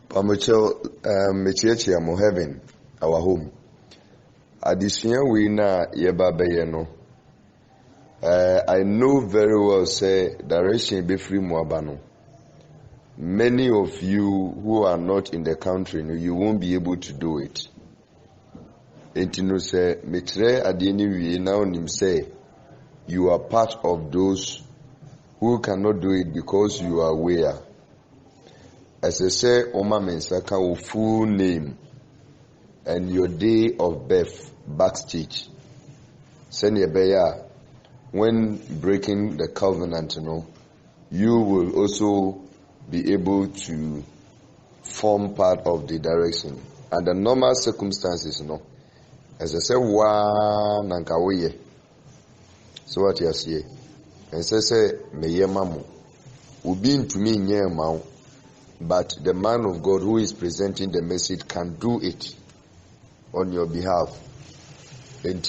Pamucho, mechiachi amo heaven, our home. Addition we na yeba beyeno. I know very well say direction be free muabano. Many of you who are not in the country, you won't be able to do it. Etino say metre adieni we now nim say you are part of those who cannot do it because you are aware. As I say, Oma Mensaka will full name and your day of birth backstage. Send your bear when breaking the covenant, you will also be able to form part of the direction. Under normal circumstances, as I say, nankawe. So what you say? And say meye mamu. Ubin to me nye mau. But the man of God who is presenting the message can do it on your behalf. And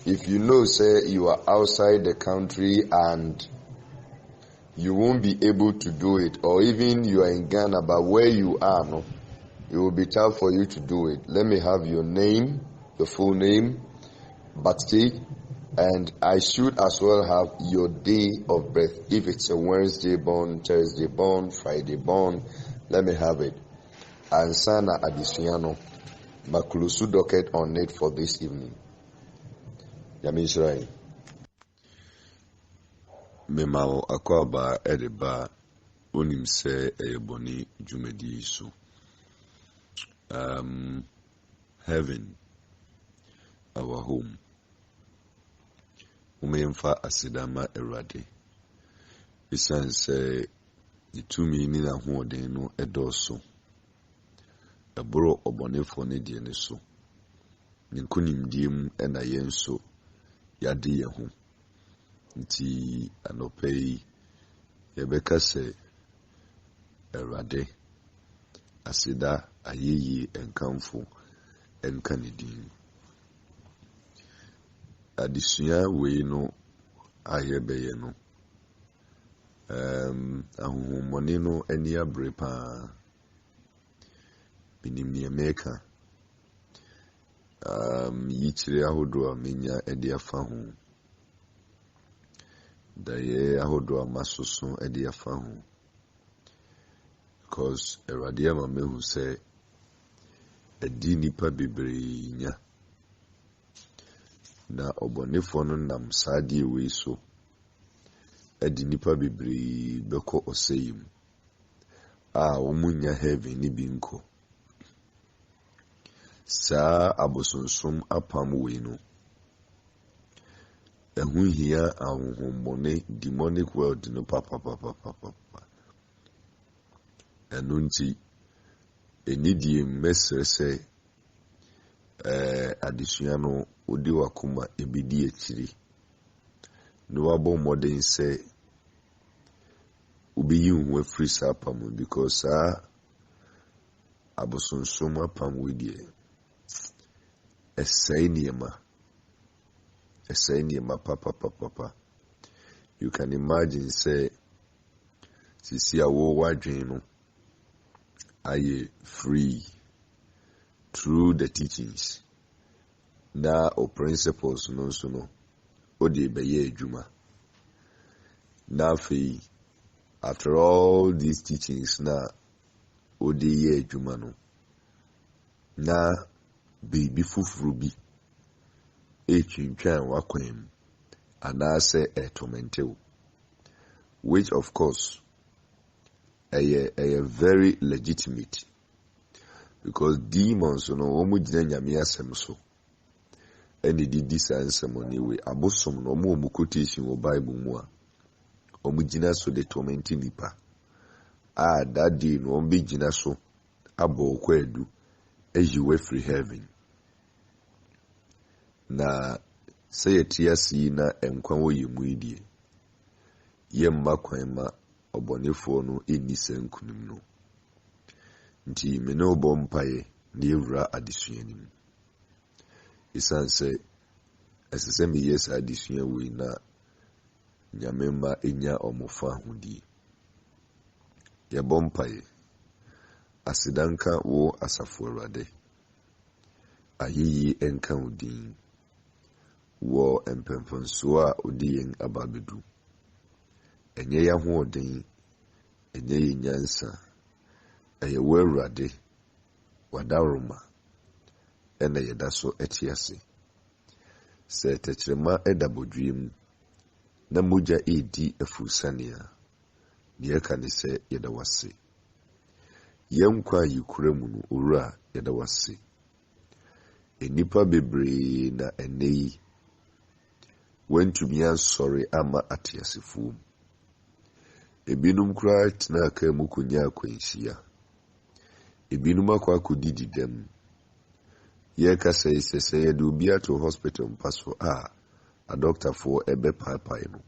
if you know, say, you are outside the country and you won't be able to do it, or even you are in Ghana, but where you are, it will be tough for you to do it. Let me have your name, your full name, backstage, and I should as well have your day of birth. If it's a Wednesday born, Thursday born, Friday born, let me have it. And Sana Adisiano, Makulusu docket on it for this evening. Yami Israel. Memao akwaba edeba onim se eyeboni jumedi so. Heaven, our home. Umemfa asidama erade. Isan se itumi ni na hoden no edoso. Eboro obonefo ne die ne so. Ninkunimdiem ena yenso yade ye ho. Nti anopei yebeka se erade asida ayeyi enkamfo enkanidin. Adisua we no ayebeye no ahumoni no ani abre pa binim ne meka yichire ahodo amenya ede afa ho daye ahodo amasoso ede afa ho because eradia ma mehu say edi nipa bebre nya na obonefo no nam saade we so edi nipa bebre beko oseyim omunya heaven ni binko sa abosonsum apam we no ehunhia ahonhommone demonic world no papa enunti enidie mesrese adisua no odi wakuma ebidi ekiri no wabo modern say ubi hu afri sapam because abosonsum apam we die esayniema papa you can imagine say sisi awo wadwen no aye free through the teachings na o principles no so no o de beye adwuma na fe after all these teachings na o de ye adwuma no na baby fufuru bi etwintwan wakwam anase tormentew, which of course a very legitimate, because demons omu gina nyame asem so ene di sansem we abosom no omu quotation wo Bible mu a omu gina so de torment nipa that day no omu gina so abo kwadu ejiwe free heaven na say tiasi na enkwa wo yemu idie yemma kwanma obonefo no eni sankunim no nti me no bompaye na ewura adesua nim isanse esese me yes adesua we na nyamemma enya omofa hudi ye bompaye Asidanka wo Asafo Awurade. Ayiyi enka wo din. Wo empemfonso a odi yen ababedu. Enye ya hoɔden, enye ye nyansa. Eye wo Awurade wadaroma. Ena yeda so etiase. Se tekyerema eda bodwiem. Na mogya edi afusania. Deɛ ka ne sɛ yɛda wase. Yɛnkwa yikura mu no owura yɛda wase. Enipa bebree na ɛnɛ yi wantumi ansɔre ama ateasefoɔ mu. Ebinom koraa tena aka mu konya akwanhyia. Ebinom akɔ akɔdidi dɛm. Yɛka sɛ yɛde obi ato hospital mpa so a adɔktafoɔ ɛbɛpaapae no.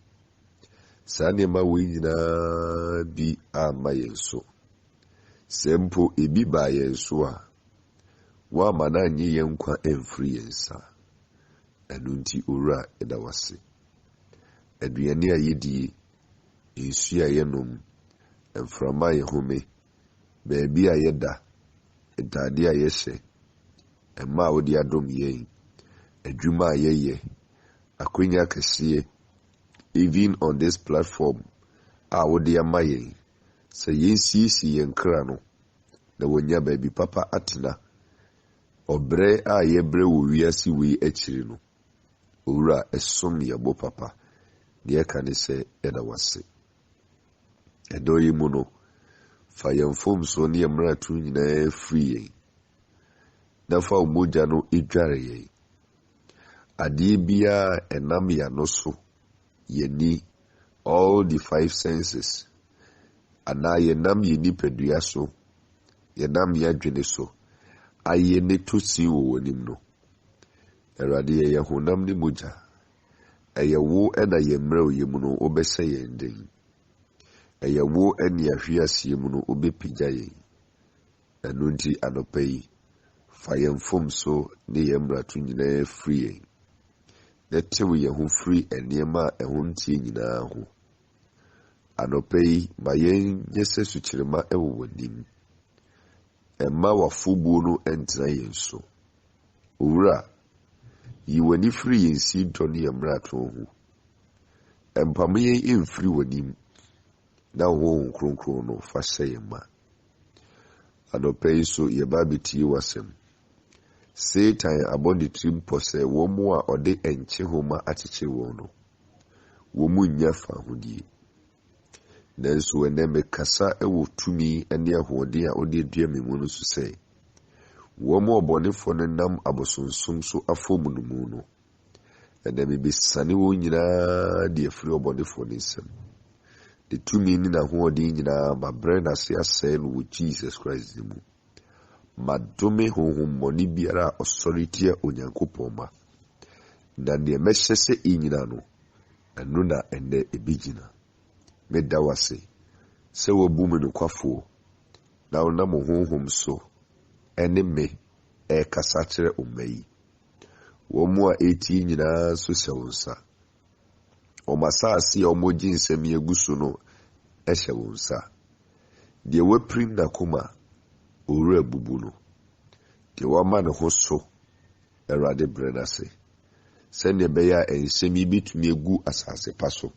Saa nneɛma wei nyinaa bi ama yɛn so. Sɛ mpo ebi baa yɛn so a wɔama na anye yɛn nkwa ɛmfiri yɛn nsa. Ɛno nti owura yɛda wase. Aduane a yɛdie, nsu a yɛnom, mframa a yɛhome, baabi a yɛda, ntade a yɛhyɛ, ɛma a wode adom yɛn, adwuma a yɛyɛ, akwanya kɛseɛ, even on this platform a wode ama yɛn, sɛ yɛnsiesie yɛn kra no, na wɔnya baabi papa atena, ɔbrɛ a yɛbrɛ wɔ wiase wei akyiri no, owura ɛsom yɛbɔ papa, deɛ ka ne sɛ yɛda wase. Ɛdɔ yi mu no, fa yɛn mfomso ne yɛn mmarato nyinaa firi yɛn, na fa wo mogya no edware yɛn. Adeɛ biara ɛnam yɛano so, yɛni, all the 5 senses, anaa yɛnam yɛ nipadua so, yɛnam yɛ adwene so, ayɛ ne tosi wɔ w'anim no. Awurade yɛ honam ne mogya, ɛyɛ wo ɛna yɛ mmerɛ yɛ mu no wobɛhyɛ yɛn den. Ɛyɛ wo ɛne ahwe aseɛ mu no wobɛpagya yɛn. Ɛno nti anɔpa yi, fa yɛn mfomso ne yɛn mmarato nyinaa firi yɛn. Na tew yɛn ho firi nneɛma a ɛho ntie nyinaa ho. Anɔpa yi, ma yɛn nyɛ sɛ sukyerema ɛwɔ w'anim. Ɛma w'afɔbuo no ɛntena yɛn so. Owura, yi w'ani firi yɛn sintɔ ne yɛn mmarato ho. Ɛmpam yɛn ɛmfiri w'anim. Na wo nkronkron no fa hyɛ yɛn ma. Anɔpa yi so yɛba betie w'asɛm. Satan abɔ ne tirim pɔ sɛ wɔn a ɔde ɛnkye homa akyekyere wɔn no, wɔn mu nya fa ahodie. Nanso ɛnɛ mekasa ɛwɔ tumi ne ahoɔden a ɔde adua me mu no so sɛ, wɔn a ɔbɔnefoɔ no nam abosonsom so afɔmu no mu no, ɛnɛ mebɛsane wɔn nyinaa de afiri ɔbɔnefoɔ no nsam. De tumi ne n'ahoɔden nyinaa mabrɛ n'ase asɛe no wɔ Jesus Christ mu. Madome honhommɔne biara a ɔsɔre tia Onyankopɔn ma. Na deɛ mɛhyɛ sɛ ɛnyina no, ɛno na ɛnɛ ɛbɛgyina. Meda wase sɛ wabu me nokwafoɔ, na wonam honhom so ɛne me ɛkasa kyerɛ ɔma yi. Wɔn mu a ɛtie nyinaa so hyɛ wo nsa. Ɔma asase a ɔmɔgye nsɛm yi agu so no ɛhyɛ wo nsa. Deɛ wapirim n'akoma, owura bubu no. Deɛ wama ne ho so, Awurade brɛ n'ase. Sɛnea ɛbɛyɛ a nsɛm yi bɛtumi agu asase pa so,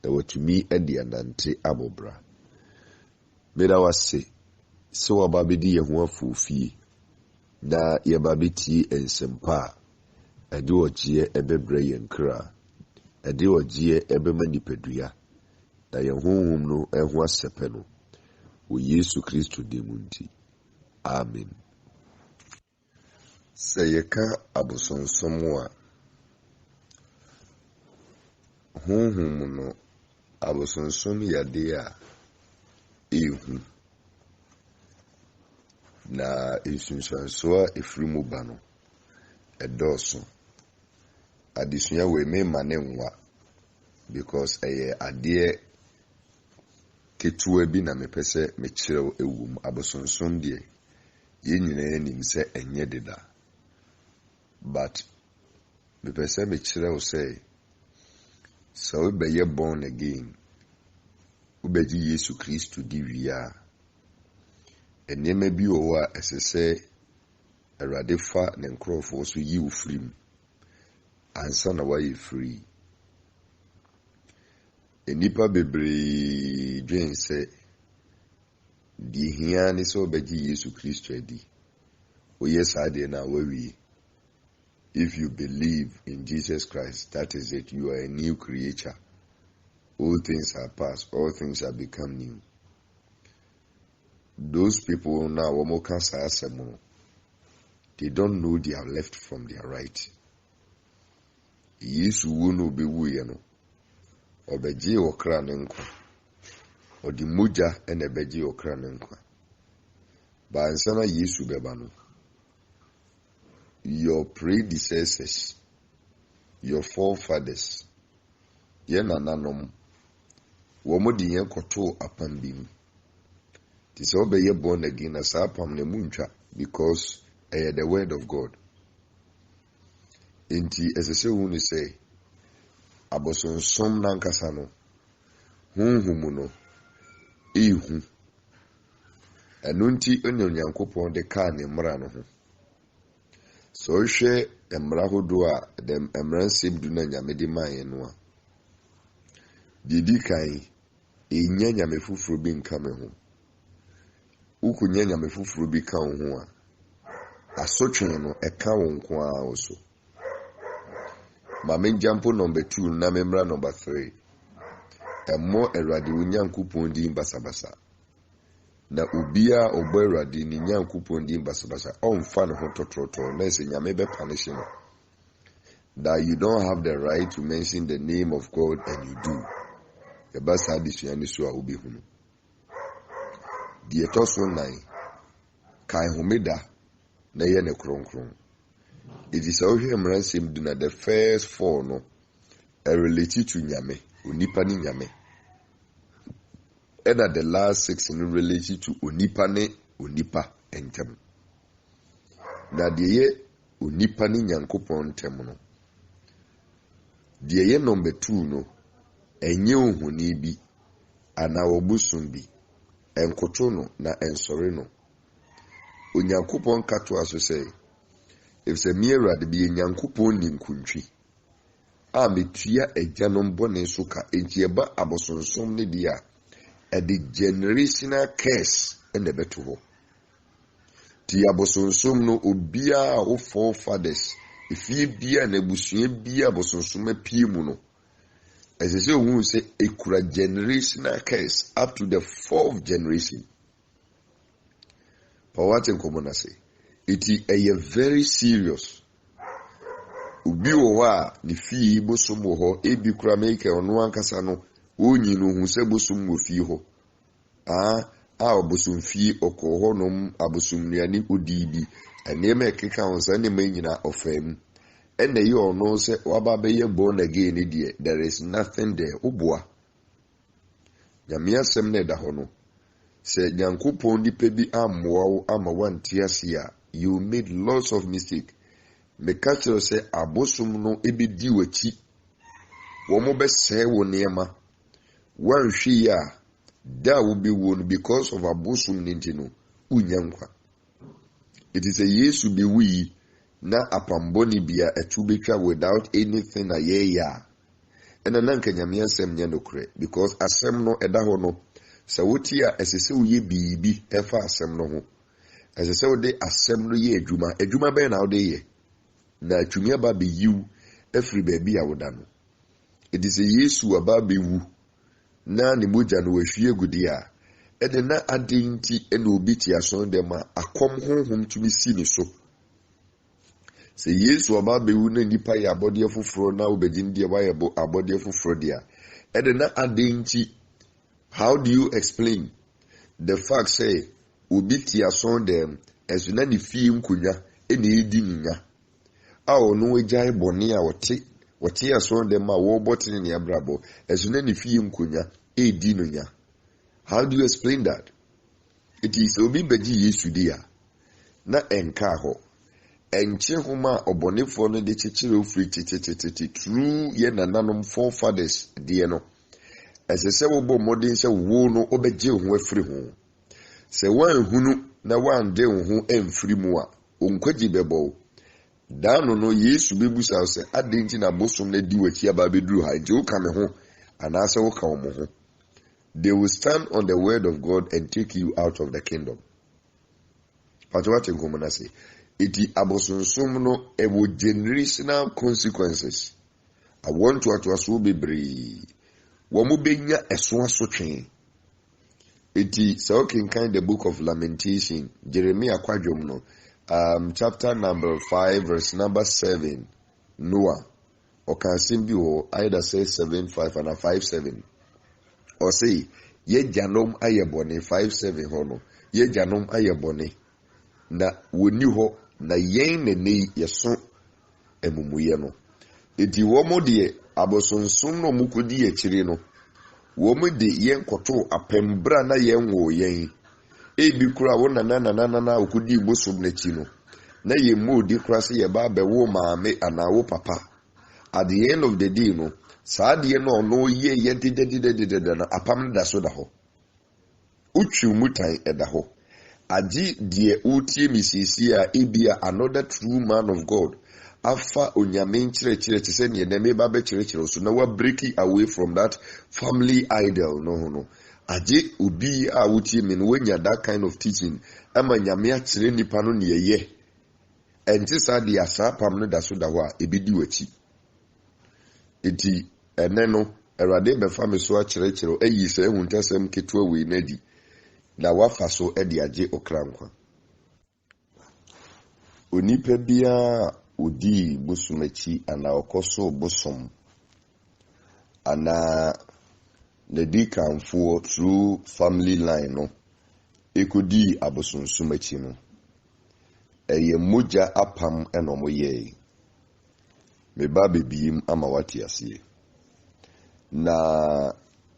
na watumi de anante abɔbra. Meda wase sɛ waba bɛdi yɛn ho afofie, na yɛba bɛtie nsɛmpa a ɛde ɔgyeɛ ɛbɛbrɛ yɛn kra, ɛde ɔgyeɛ ɛbɛma nipadua, na yɛn honhom no ɛho asɛpɛ no, wɔ Yesu Kristo din mu nti. Amen. Sɛ yɛka abosonsom a, honhom no, abosonsom yɛde a ɛhu, na nsunsuansoɔ a ɛfiri mu ba no ɛdɔɔso. Adesua wei mema ne nwa, because ɛyɛ adeɛ ketewa bi na mepɛ sɛ mekyerɛw ɛwɔ mu. Abosonsom deɛ yɛn nyinaa nim sɛ ɛnyɛ deda, but mepɛ sɛ mekyerɛw sɛ sɛ wobɛyɛ born again, wobɛgye Yesu Kristo di wie a, enema bi o wa esese Awurade fa ne nkrofo so yi wo free ansa na wa ye free. Enipa bebree dwen sɛ di hia ne sɛ obegye Yesu Kristo adi. Oye saa de na wawie. If you believe in Jesus Christ, that is it. You are a new creature. All things are past. All things have become new. Those people now, they don't know their left from their right. Yesu wunu be wuyeno. Obeji okra nenkwa. Odi muja ene beji okra nenkwa. Ba ansana Yesu bebano. Your predecessors, your forefathers, yena nanom, womo di yen koto apam bim. Tise obeye born again as apam ne muncha because the word of God. Inti esese wunu say, aboson som nankasa no, hunhumu no, ihu. Enunti onyo Nyankopon de ka ne mmara no ho. So she mmara hodo a dem mmara nsem du na Nyame de man no a. Didi kan enya Nyame fufuro bi nka me ho. Ukunya Nyame fufuro bi ka ho a. Asotwe no eka wo nko a oso. Mame jampo number 2 na memra number 3. Emo Awurade Onyankopon di basabasa. Na ubia obo Awurade ni Nyankopon di basabasa. Omfa ne ho totroto na se Nyame be punish no. That you don't have the right to mention the name of God and you do. The basa disua ni so a obi hunu. Die toso 9. Kai homeda na ye ne kronkron. It is how him ransom do na the first 4 no related to Nyame, onipa ni Nyame. And the last 6 no related to onipa ne onipa entem. Na de ye onipa ni Nyankopon entem no. De ye number 2 no enye ohuni bi ana obusum bi enkoto no na ensore no. Onyankopon kato aso say if se miera de bi Nyankopon ni nkuntwi a metua agyanom bone so ka entieba abosonsom ne dia e de generational curse ene beto ho ti abosonsom no obia o forefathers ifie bia na busua bia abosonsom apie mu no esese ohun se ekura generational curse up to the 4th generation. Pawate nkomona say it is very serious. Ubi wo wa ni fi bosom wo ho ebi kura make ono ankasa no onyi no hu se bosom wo fi ho a bosom fi okọ ho nom abosom nuani odibi enema ekeka ho sa ne manyina ofam ene ye ono se waba be ye born again die there is nothing there oboa nyame asem na da ho no se Nyankopon nipa bi ammoa wo ama wantiase a you made lots of mistake. Me catch you say abosom no ebedi wachi. Wo mo be say wo niema. Wan hwi ya da wo be won because of abosom ninti no unyankwa. It is a Yesu be we na apamboni bia etu betwa without anything na ye ya. Ena nanka Nyame asem nya nokre because asem no eda ho no sa woti a esese uye bibi efa asem no ho. Esese wo de asem no ye adwuma be na wo de ye na atwumi aba be yiw every baby a woda no. It is a Yesu aba be wu na ne moja no wahwie gudi a ede na adenti ene obi ti ason dem a akom honhom tumi si ni so. Se Yesu aba be wu na nipa ya abode foforo na obegin de wa yebo abode foforo dia ede na adenti. How do you explain the fact say obi ti ason dem esuna ni fi nkunya ene edi nya a onu egya boni a wote ason dem a wo botini ne abrabo esuna ni fi nkunya edi no nya. How do you explain that? It is obi beji Yesu dia na enka ho enche homa obonefo no de chechire ofri tete true ye nananom forefathers de no esese wo bo modern se wo no obegye ho afri ho Se wan hunu na wan de wo ho emfiri mu a onkwaji bebo da no Yesu bebusa se adenti na bosom na di wachi aba beduru ha nti wo ka me ho anase wo ka wo ho. They will stand on the word of God and take you out of the kingdom. But what in common say? Iti abosonsum no ewo generational consequences. I want to aso bebre. Womu benya eso asotwe. Iti so kind the book of Lamentation, Jeremiah kwadwom no, chapter number 5 verse number 7. Noah. Or can simbi or either say 7:5 and 5:7. Or say ye janom ayebone 5:7 hono. Ye janom ayebone. Na woni ho na yen ne yeso emumuye no. Eti womo de abosonsom no mukodi akire no. Womo de yen koto apembra na yen wo yen. Ebi kura wo na okudi bosom na chi no. Na ye modi kura se ye ba be wo maame ana wo papa. At the end of the day no, saadie no ye yentidedededede na apam da so da ho. Uchu mutai eda ho. Aji die utie misisi a ebia another true man of God. Afa onyame nchire te se ne me ba be chire so na wa breaking away from that family idol no. Aji obi a utie me no wenya that kind of teaching. Ama nyame a chire nipa no ne ye. Enti saadie asapam no da so da ho a ebidi wachi. Iti eneno erade befa me so akyerekyere eyi se ehuntasem ketua we nadi na wafa so edi age okrankwa onipa bia odi bosumachi ana okoso bosom ana nedi kanfo through family line no ekodi abosonsumachi no eye moja apam enomo ye me ba bebiem ama wati asiye na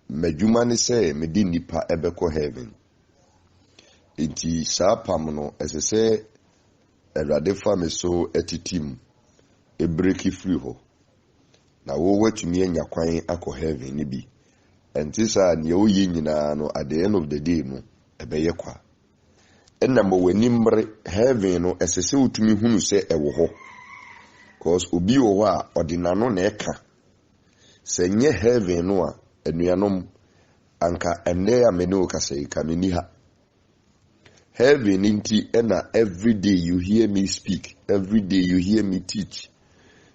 medjuma ne se me di nipa ebeko heaven enti saa pam no esese erade fa me so etitim e break free ho na wo watumi anya kwan akọ heaven ni bi enti saa ne o yi nyina no at the end of the day no ebeye kwa enna mo wani mre heaven no esese utumi hunu se ewo ho. Cause obi wo a odinano na eka se nye heaven no a enuanom anka enne ya menu ka se ka meni ha heaven inti ena every day you hear me speak, every day you hear me teach,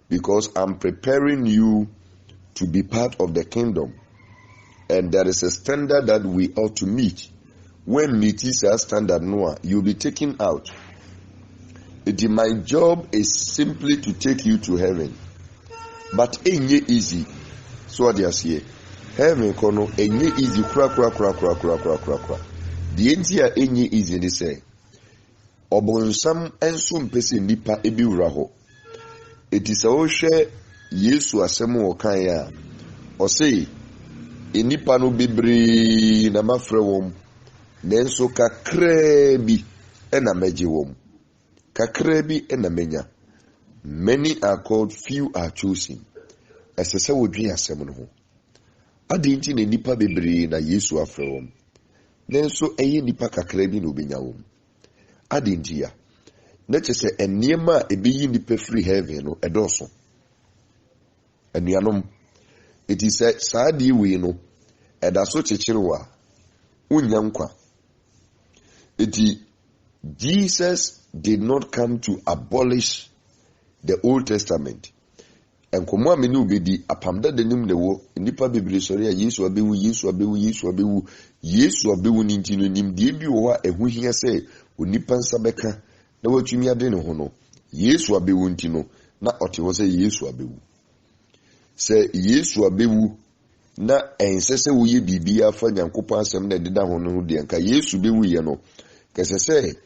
because I'm preparing you to be part of the kingdom, and there is a standard that we ought to meet. When meet is a standard no, you'll be taken out. My job is simply to take you to heaven. But enye easy. So what they say, heaven kono enye easy kra. The entire enye easy they say. Obonsam enso mpese nipa ebi uraho. It is a share Yesu asemu okan ya. O say enipa no bebre na mafre wom. Nenso kakra bi ena meje wom. Kakrebi enamenya. Many are called, few are chosen. Esese wodwe asem no ho. Ade nti ne nipa bebre na Yesu afre wom. Nenso eye nipa kakrebi no benya wom. Ade nti ya. Na chese eniema ebeyi nipa free heaven no edoso. Enuanom it is saadi we no edaso chechirewa unyankwa. Jesus did not come to abolish the Old Testament. And komo ameni obedi apamda denim de wo nipa bebre sori ya Yesu abewu nintino nim de bi wo a ehu hia se onipa nsa beka na watumi ade ne ho no Yesu abewu ntino na otewo se Yesu abewu. Se Yesu abewu na ensese wo ye bibia fa Nyankopon asem na deda ho no de nka Yesu bewu ye no kesese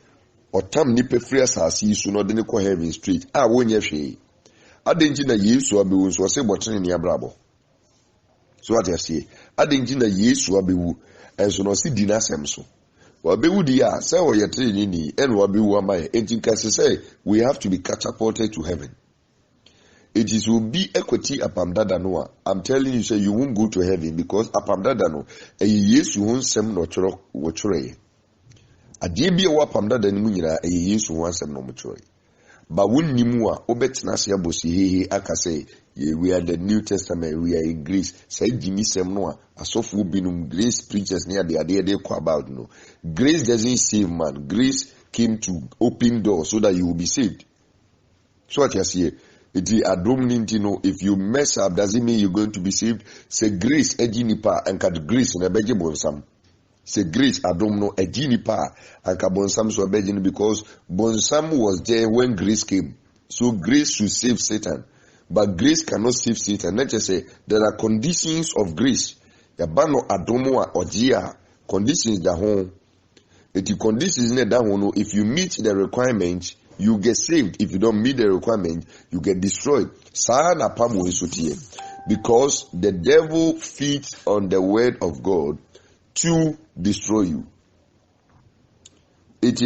otam nipa free asase so no de ne ko heaven street a wonye hwe adenji na Yesu abewu so se botene ne abrabo so what you see adenji na Yesu abewu enso no si di na asem so wabewu di ya se wo ye treni ni en wabewu amaye enti kase say we have to be catapulted to heaven. It is will be equity apamdada no. I'm telling you, say you won't go to heaven because apamdada no. Yesu won sem no choro wo choro ye. Ade bi wa pam da mu nyina Yesu ho asɛm no mo kyerɛ. Ba wonnimu a obetena se abosi hehe aka say we are the New Testament, we are in Greece. Say Jimmy sem no a asofo binum grace preachers near the idea they call about no. Grace doesn't save man. Grace came to open doors so that you will be saved. So what you see, it is adom ninti no. If you mess up, does it mean you're going to be saved? Say grace ejinipa and kat grace na beje bonsam. Say grace adom no ejinipa and kat bonsam so beje because bonsam was there when grace came. So grace should save Satan. But grace cannot save Satan. Let's just say there are conditions of grace. Yabano adomo ojia conditions that home. If you conditions that home, if you meet the requirements, you get saved. If you don't meet the requirement, you get destroyed. Because the devil feeds on the word of God to destroy you. It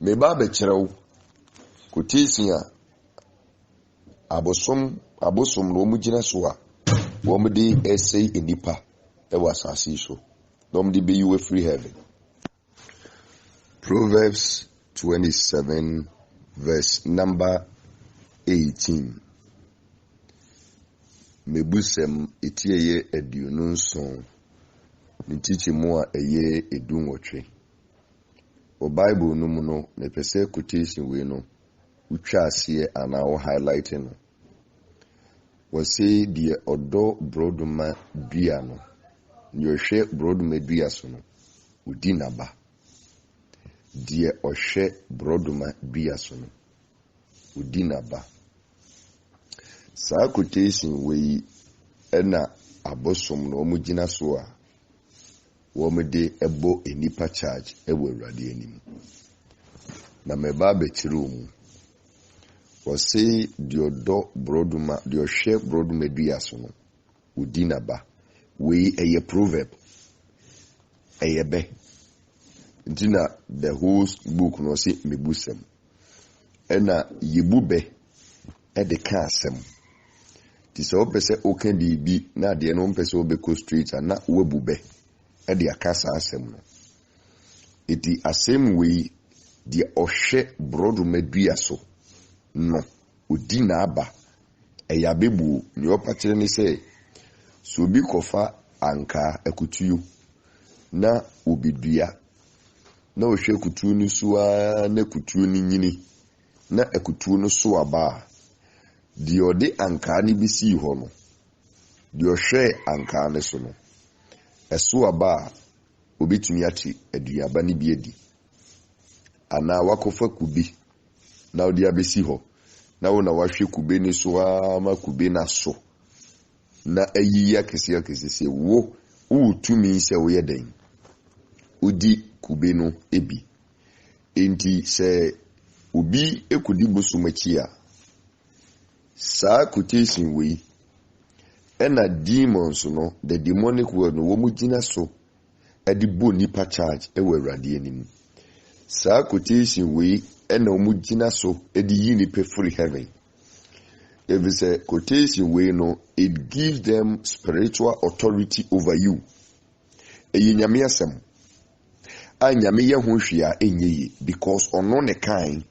meba bechrew quotation abosom no mu gina so a wo mu de essay enipa e wasase so no mu de be you free heaven. Proverbs 27 verse number 18. Mebusem etieye eduonu nson ntichi mu a eye edunwotwe. O Bible no mu no me pese quotation we no utwa ase ana wo highlighting no. We say the odo broduma dua no. Nyohwe broduma dua so no udi naba. Die ohwe broduma dua so no udi naba. Sa quotation we ena abosom no mu gina so a wo me de ebo enipa charge ewo Awurade anim. Na me ba be kire mu. We say the odo broduma the ohwe broduma dua so no udi naba. We eye proverb eye be. Ntina the whole book no say mebusem. Ena yebube e de ka asem. Ti se opese okan di bi na de no mpese obeko straight na webube e de akasa asem no. Iti asem we the ohwe brodu medua so no odi na aba e ya bebu ni opakire ni se so bi kofa anka akutuyu na obidua na ohwe kutu ni suwa na kutu ni nyini na akutu no so aba di ode anka ni bisi ho no di ohwe anka ne so no eso aba obitumi ati aduaba ni bi edi ana wakofa kubi na odi abesi ho na wona wahwe kube ni so ama kube na so na ayiya kese se wo utumi se wo yeden odi kube no ebi enti se obi ekudi bosumachi a sa quotation we ena demons no the demonic world no wo mu gina so edi bo nipa charge e wo Awurade anim. Sa quotation we ena wo mu gina so edi yi nipa free heaven. If it's a quotation we no it gives them spiritual authority over you. Eyi nyame asem a nyame ye ho hwia enye because ono ne kan.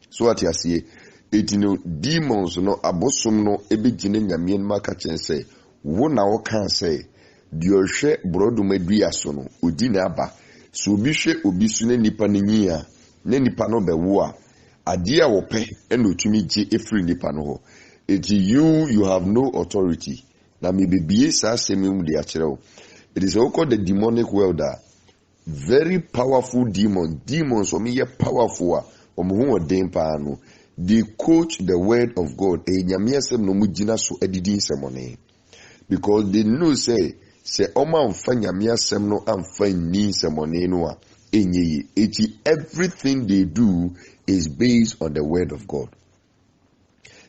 So what you see it no demons no abosom no ebegine nyame en maka chen say wo na wo kan say di ohwe brodo madua so no odi na aba so obi hwe obi su na nipa nyi a na nipa no bewo a ade a wo pe na otumi gye efiri nipa no ho. It you have no authority. Na me bebie sa semum de akere. It is called the demonic world. Very powerful demons omi ye powerful a omo ho den pa no. They quote the word of God. No mujina so edidi semone. Because they know say oma amfa nyame asem no amfa ni semone no a enye eti everything they do is based on the word of God.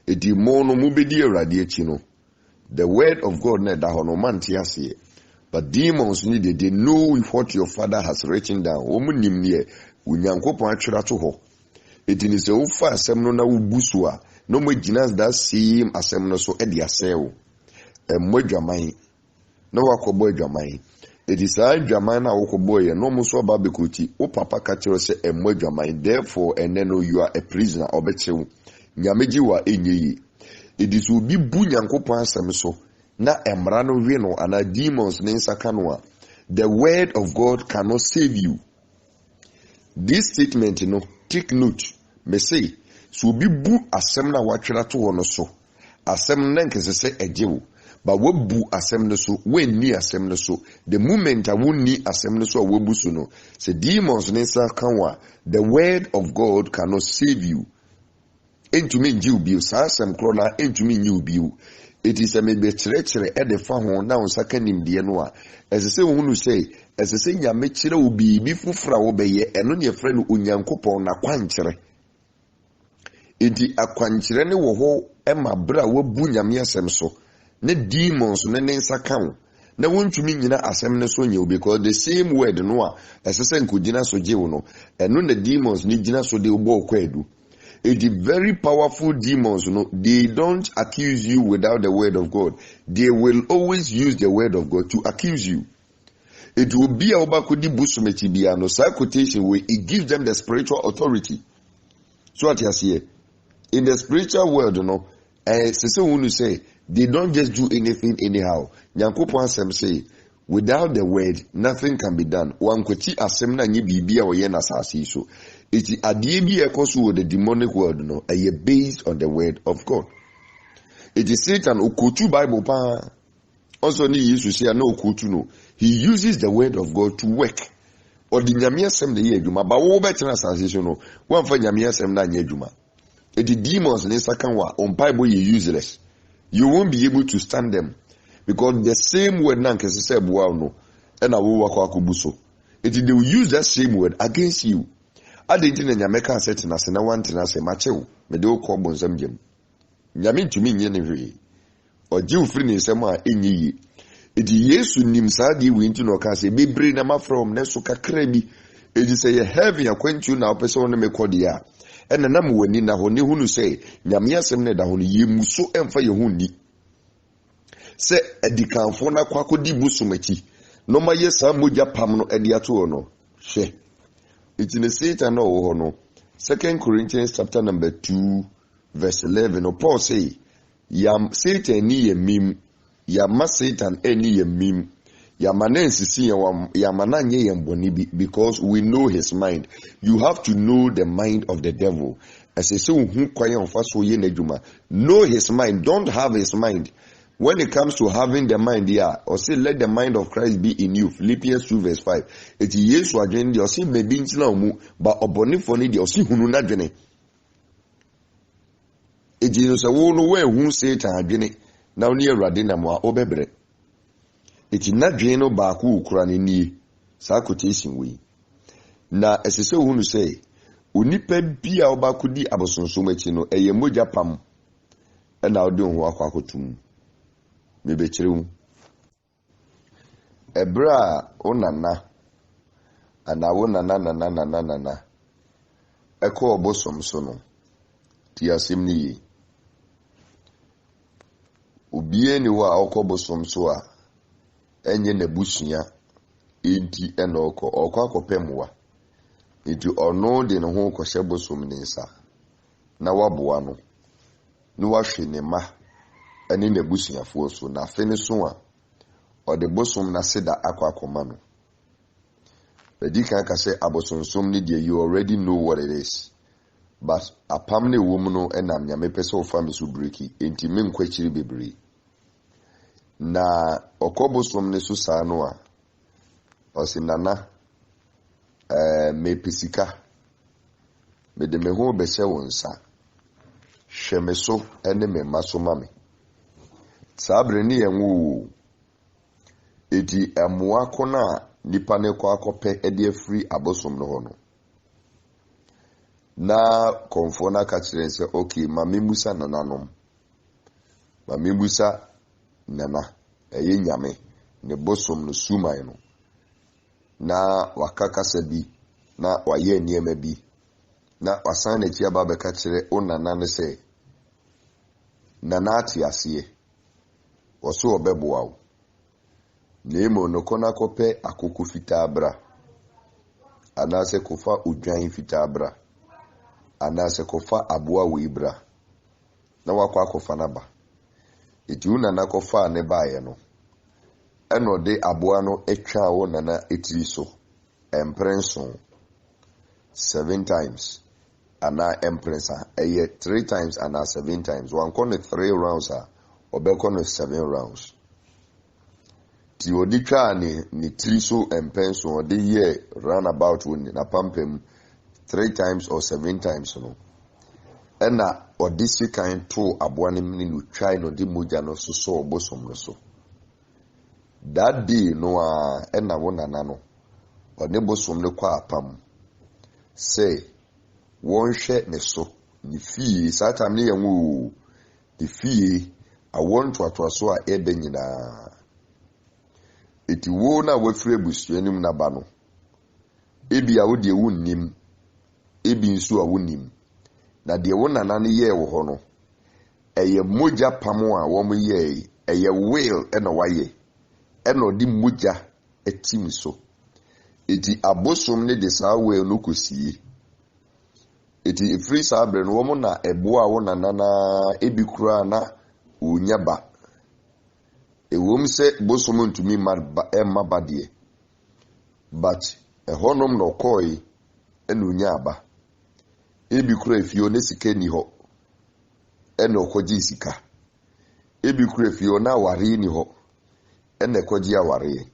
Eti mo no mubedi Awurade achi no. The word of God na da ho no man tie ase. But demons need they know what your father has written down. Omu nim ne unyankopon atwera to ho. It is a ufa asem no na ubusua no mo gina that same asem no so e de asewo e mo adwaman no wakobo adwaman It is a Jamana Okoboy, no Muso Babikuti, O Papa Catcher say a Mojamai, therefore, and then you are a prisoner of Betchew. Nyamijiwa Enye. It is will be Bunyankopan Samso, na Emrano Reno, and a demons Nensa Kanwa. The word of God cannot save you. This statement, take note. Me say, so be bu asem na watwela to wono so. Asem na nkese se ejewo. But we bu asem no so, we ni asem no so. The moment I won ni asem no so we bu so no. Say demons nesa kanwa. The word of God cannot save you. Entumi nji ubi sa asem kro na entumi nyi ubi. It is a maybe chere e de fa ho na onsa kanim de no a. Esese wo hunu say, esese nyame kire ubi bi fufura wo beye eno ne frɛ no onyankopɔn na kwanchere. Enti akwankyerɛ ne wo ho ema bra wabu nyame asɛm so ne demons ne nsa kan na wontumi nyina asɛm ne so nyew because the same word no a ɛsɛ nkogina so gyew no ɛno na demons ne gina so de wo kwadu. It is very powerful demons, they don't accuse you without the word of God. They will always use the word of God to accuse you. It will be a obakudi busumeti biano quotation where it gives them the spiritual authority. So what you see in the spiritual world, say they don't just do anything anyhow. Nyankopon asem say without the word nothing can be done. One kwati asem na nye bibia wo ye na asase so. It is adiebi ekoso with the demonic world based on the word of God. It is Satan okotu Bible pa. Also ni Jesus say no okotu no. He uses the word of God to work. Or the nyame asem de ye adwuma ba wo betina asase so no. Wan fa nyame asem na nye adwuma. It is demons in second wa on Bible you useless. You won't be able to stand them because the same word na nkese say boa no na wo wakọ akobuso. It is they will use that same word against you. Adenti na nyame ka set na se na wantena se machew me de okọ bonsam gem. Nyame ntumi nye ne hwe. Oje ufiri ne nsem a enyi. It is Yesu nim saa de wi nti no ka se bebre na ma from ne so kakra bi. It is say heaven akwantu na opese won me kode a. Ena na mu wani na ho ne hunu say nyame asem ne da ho ne yemu so emfa ye ho ni. Se edikanfo na kwakodi busumachi. No ma ye sa moja pam no edi ato no. Hwe. It's in the Satan no. 2 Corinthians chapter number 2 verse 11. Paul say, Yam Satan ni ye mim, yama Satan any ye mim, yamanensi si yamananye yambonibi, because we know his mind. You have to know the mind of the devil. As I say, know his mind. Don't have his mind. When it comes to having the mind, or say, let the mind of Christ be in you. Philippians 2 verse 5. It is yes, or say, maybe it's now, but obonifoni, or see, who not gene. It is a one way who say it again. Now near Radina Moa Obebre. It is not Jano Baku Kranini, Sakotation we. Na, as I say, who say, Unipe Bia Obakudi Aboson Sumachino, a Yemoja Pam, and I'll do Wakakotum. Maybe true. Ebra onana ana wona na eko obosom so no ti asem ni yi obie ni wa okobosom so a enye na busua enti ena okopemwa enti ono de no ho kohye bosom ni nsa na waboa no no wahwe ne ma ani na busuafo so na fene so a or the bosom na seda akwa no. But you can say abosonsom ni de you already know what it is. But apam ne woman no enam nyame pese o fami so breaki enti me nkwachiri bebre. Na okobosom ne so sa no a osinana me pisika me de me ho be hye wonsa hweme so ene me maso mame sabre ni enwo eti amoa kona nipa ne kwa akope ede afri abosom no hono na konfo na ka kire nse okay mame musa nananom mame musa nana eye nyame ne bosom no sumai no na wakaka sabi na waye niema bi na wasan na ti aba be ka kire onana ne se nana ati ase woso obeboa wo Nemo no kona kope akoko fitaa bra. Anase kofa udwan fitaa bra. Anase kofa aboa we bra. Na wakwa kofa naba. Iti una na kofa ne baye no. Eno de aboa no etwa wo nana etiri so. Emprenson 7 times. Ana emprensa. Eye 3 times ana 7 times. Wankone 3 rounds ha. Obekone 7 rounds. Ti odi twa ni tiri so empenso odi ye roundabout woni na pampem 3 times or 7 times no. Ena odi sikan to aboa ne mini no twa no di moja no so obosom no so. That day no ena wona na no. Oni bosom ne kwa apam. Say won hwe ne so ni fie satam ne yanwu ni fie awon to so a ebe nyina. Eti wo na wafire busu anim na ba no. Ebi a wo de wunnim. Ebi nso a wunnim. Na de wo nana ne ye wo ho no. Eye moja pamo a wo mo ye, eye will e na waye. E na odi moja etim so. Eti abosom ne de saa will no kosie. Eti free saa bre no wo mo na ebo a wo nana na ebi kura na onyaba. Ewom se bosom ntumi ma badie. But ehonom no koi enu onya aba. Ebi kura efio ne sika ni ho. Ene okoji sika. Ebi kura efio na aware ni ho. Ene ekoji aware.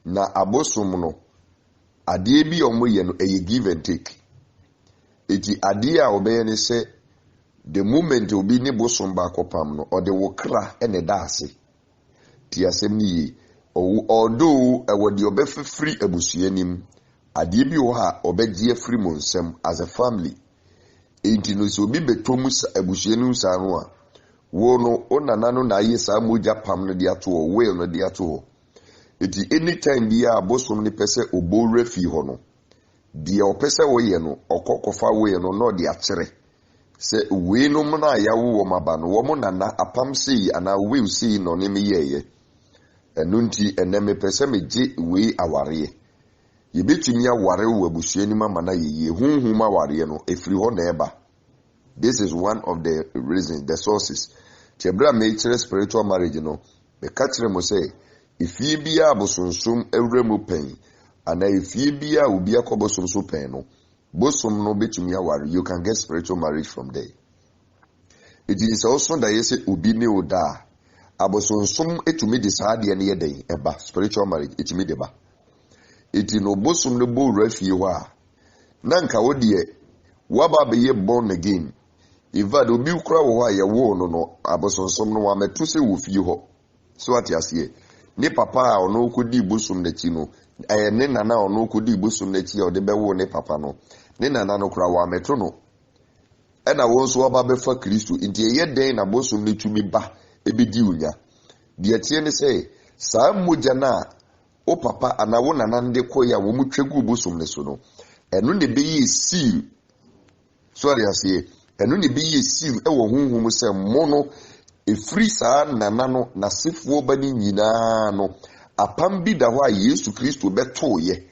Na abosom no ade bi omoye no eye give and take. Eti ade a obeye ne se the moment obi ne bosom ba kopam no ode wo kra ene da ase. Ti asem ni although ewodi obefefri abusuanim ade bi wo ha obegie afri mo nsem as a family. Enti no so obi betom abusuanim sa no a wo no onana no na aye sa moja pam no de ato wo will no de ato ho. Eti anytime bi a bosom ne pese obowre fi ho no de opese wo ye no okokofa wo ye no no de akere se we no mo na ya wo maba no wo mo nana apam sei ana we sei no ne me yeye enunti eneme pese me je we aware ye betumi aware wo abusuani mama na yeye hunhum aware no efiri ho na eba. This is one of the reasons, the sources. Chebra me chere spiritual marriage no me ka kire mo say ifie bia abosonsum ewremu pen ana ifie bia obi akobosomso pen no bosom no betumi aware. You can get spiritual marriage from there. It is also that you say obi ne oda abosonsum etumi de saade ne yeden eba spiritual marriage etumi de ba. Eti no bosom no bo rafie ho a na nka wo de waba be ye born again. Iva do bi kura wo ha ye wo no abosonsum no wa meto se wo fie ho. So ati ase ni papa a ono kodi bosom na chi no ne nana ono kodi bosom na chi o de be wo ne papa no ne nana no kura wa meto no ena wo so waba be fa Kristo nti ye den na bosom ne tumi ba ebedi unya de tie ne se saa moja na o papa ana wo nana nde koya wo mutwegu bosom ne so no eno ne be yi seal. Sorry ase eno ne be yi seal e wo hunhum se mo no efri saa nana no na sefuo ba ni nyina no apam bi da ho a Yesu Kristo beto ye.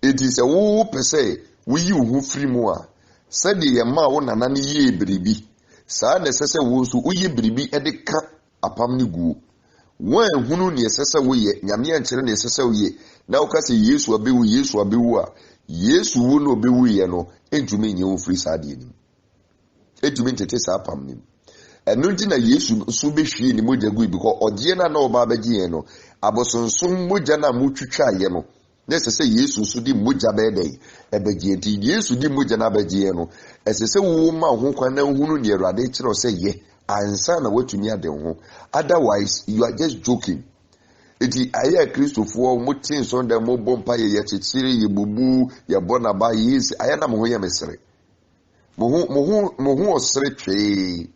It is a wo pese wo yi wo firi mu a sade ye ma wo nana ne ye biribi saa na sese wo so wo ye biribi e de ka apam ne guo wo ehunu ne sese wo ye nyame ankere ne sese wo ye na wo ka se Yesu abewu a Yesu wo no obewu ye no entumi nye wo firi saa de ni entumi tete saa apam ni. Enu nti na Yesu so behwie ni moja gu because odie na oba bagye no abosonsom moja na mutwitwa ye no na sese Yesu so di moja bedey ebagye nti Yesu di moja na bagye no esese wo ma ho kwan na hunu ne Awurade kire se ye ansa na watumi ade ho. Otherwise you are just joking. Iti aya Kristofo mutin so da mo bompa ye chechire ye bubu ye bona ba yesi aya na mo ho ye mesere mo ho osere twe.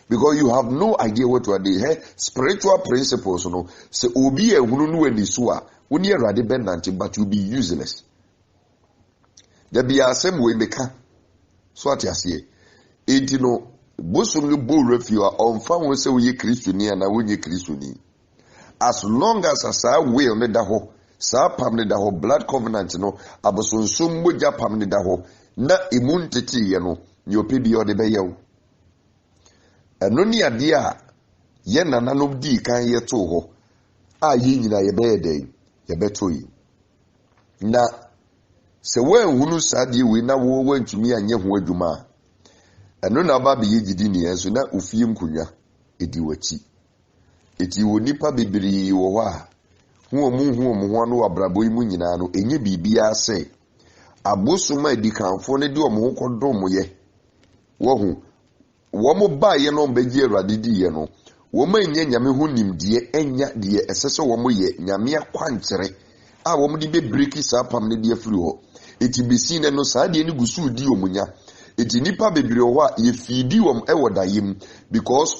Because you have no idea what you are doing. Hey, spiritual principles, no. So obi ehunu no eni so a, woni Awurade benante, but you be useless. There be asem we meka. So ati ase. Enti no, bosom no bo refio a onfa won se wo ye Kristoni ana wonye Kristoni. as long as saa will ne da ho saa pam ne da ho blood covenant no abosonsom mogya pam ne da ho na emu ntete ye no ne opebi ode be yew eno ni ade a ye nananom di kan ye to ho a ye nyina ye be yeden ye beto yi na se wanhunu saa de we na wo wantumi anye ho adwuma eno na ba be yigidi ne enso na ofie nkunya edi wachi eti wo nipa bibiri wo wa hu omu no abrabo yi mu nyina no enye bibia ase abosoma edikanfo ne de omo kodom ye wo hu wo mo ba ye no beji Awurade di ye no wo ma enye nyame hu nimdie enya de esese wo mo ye nyame akwankyere a wo mo de be breaki saa pam ne de afiri ho eti besi ne no saa de ne gusu di omunya eti nipa bibiri ho a ye fidi wom ewodayem because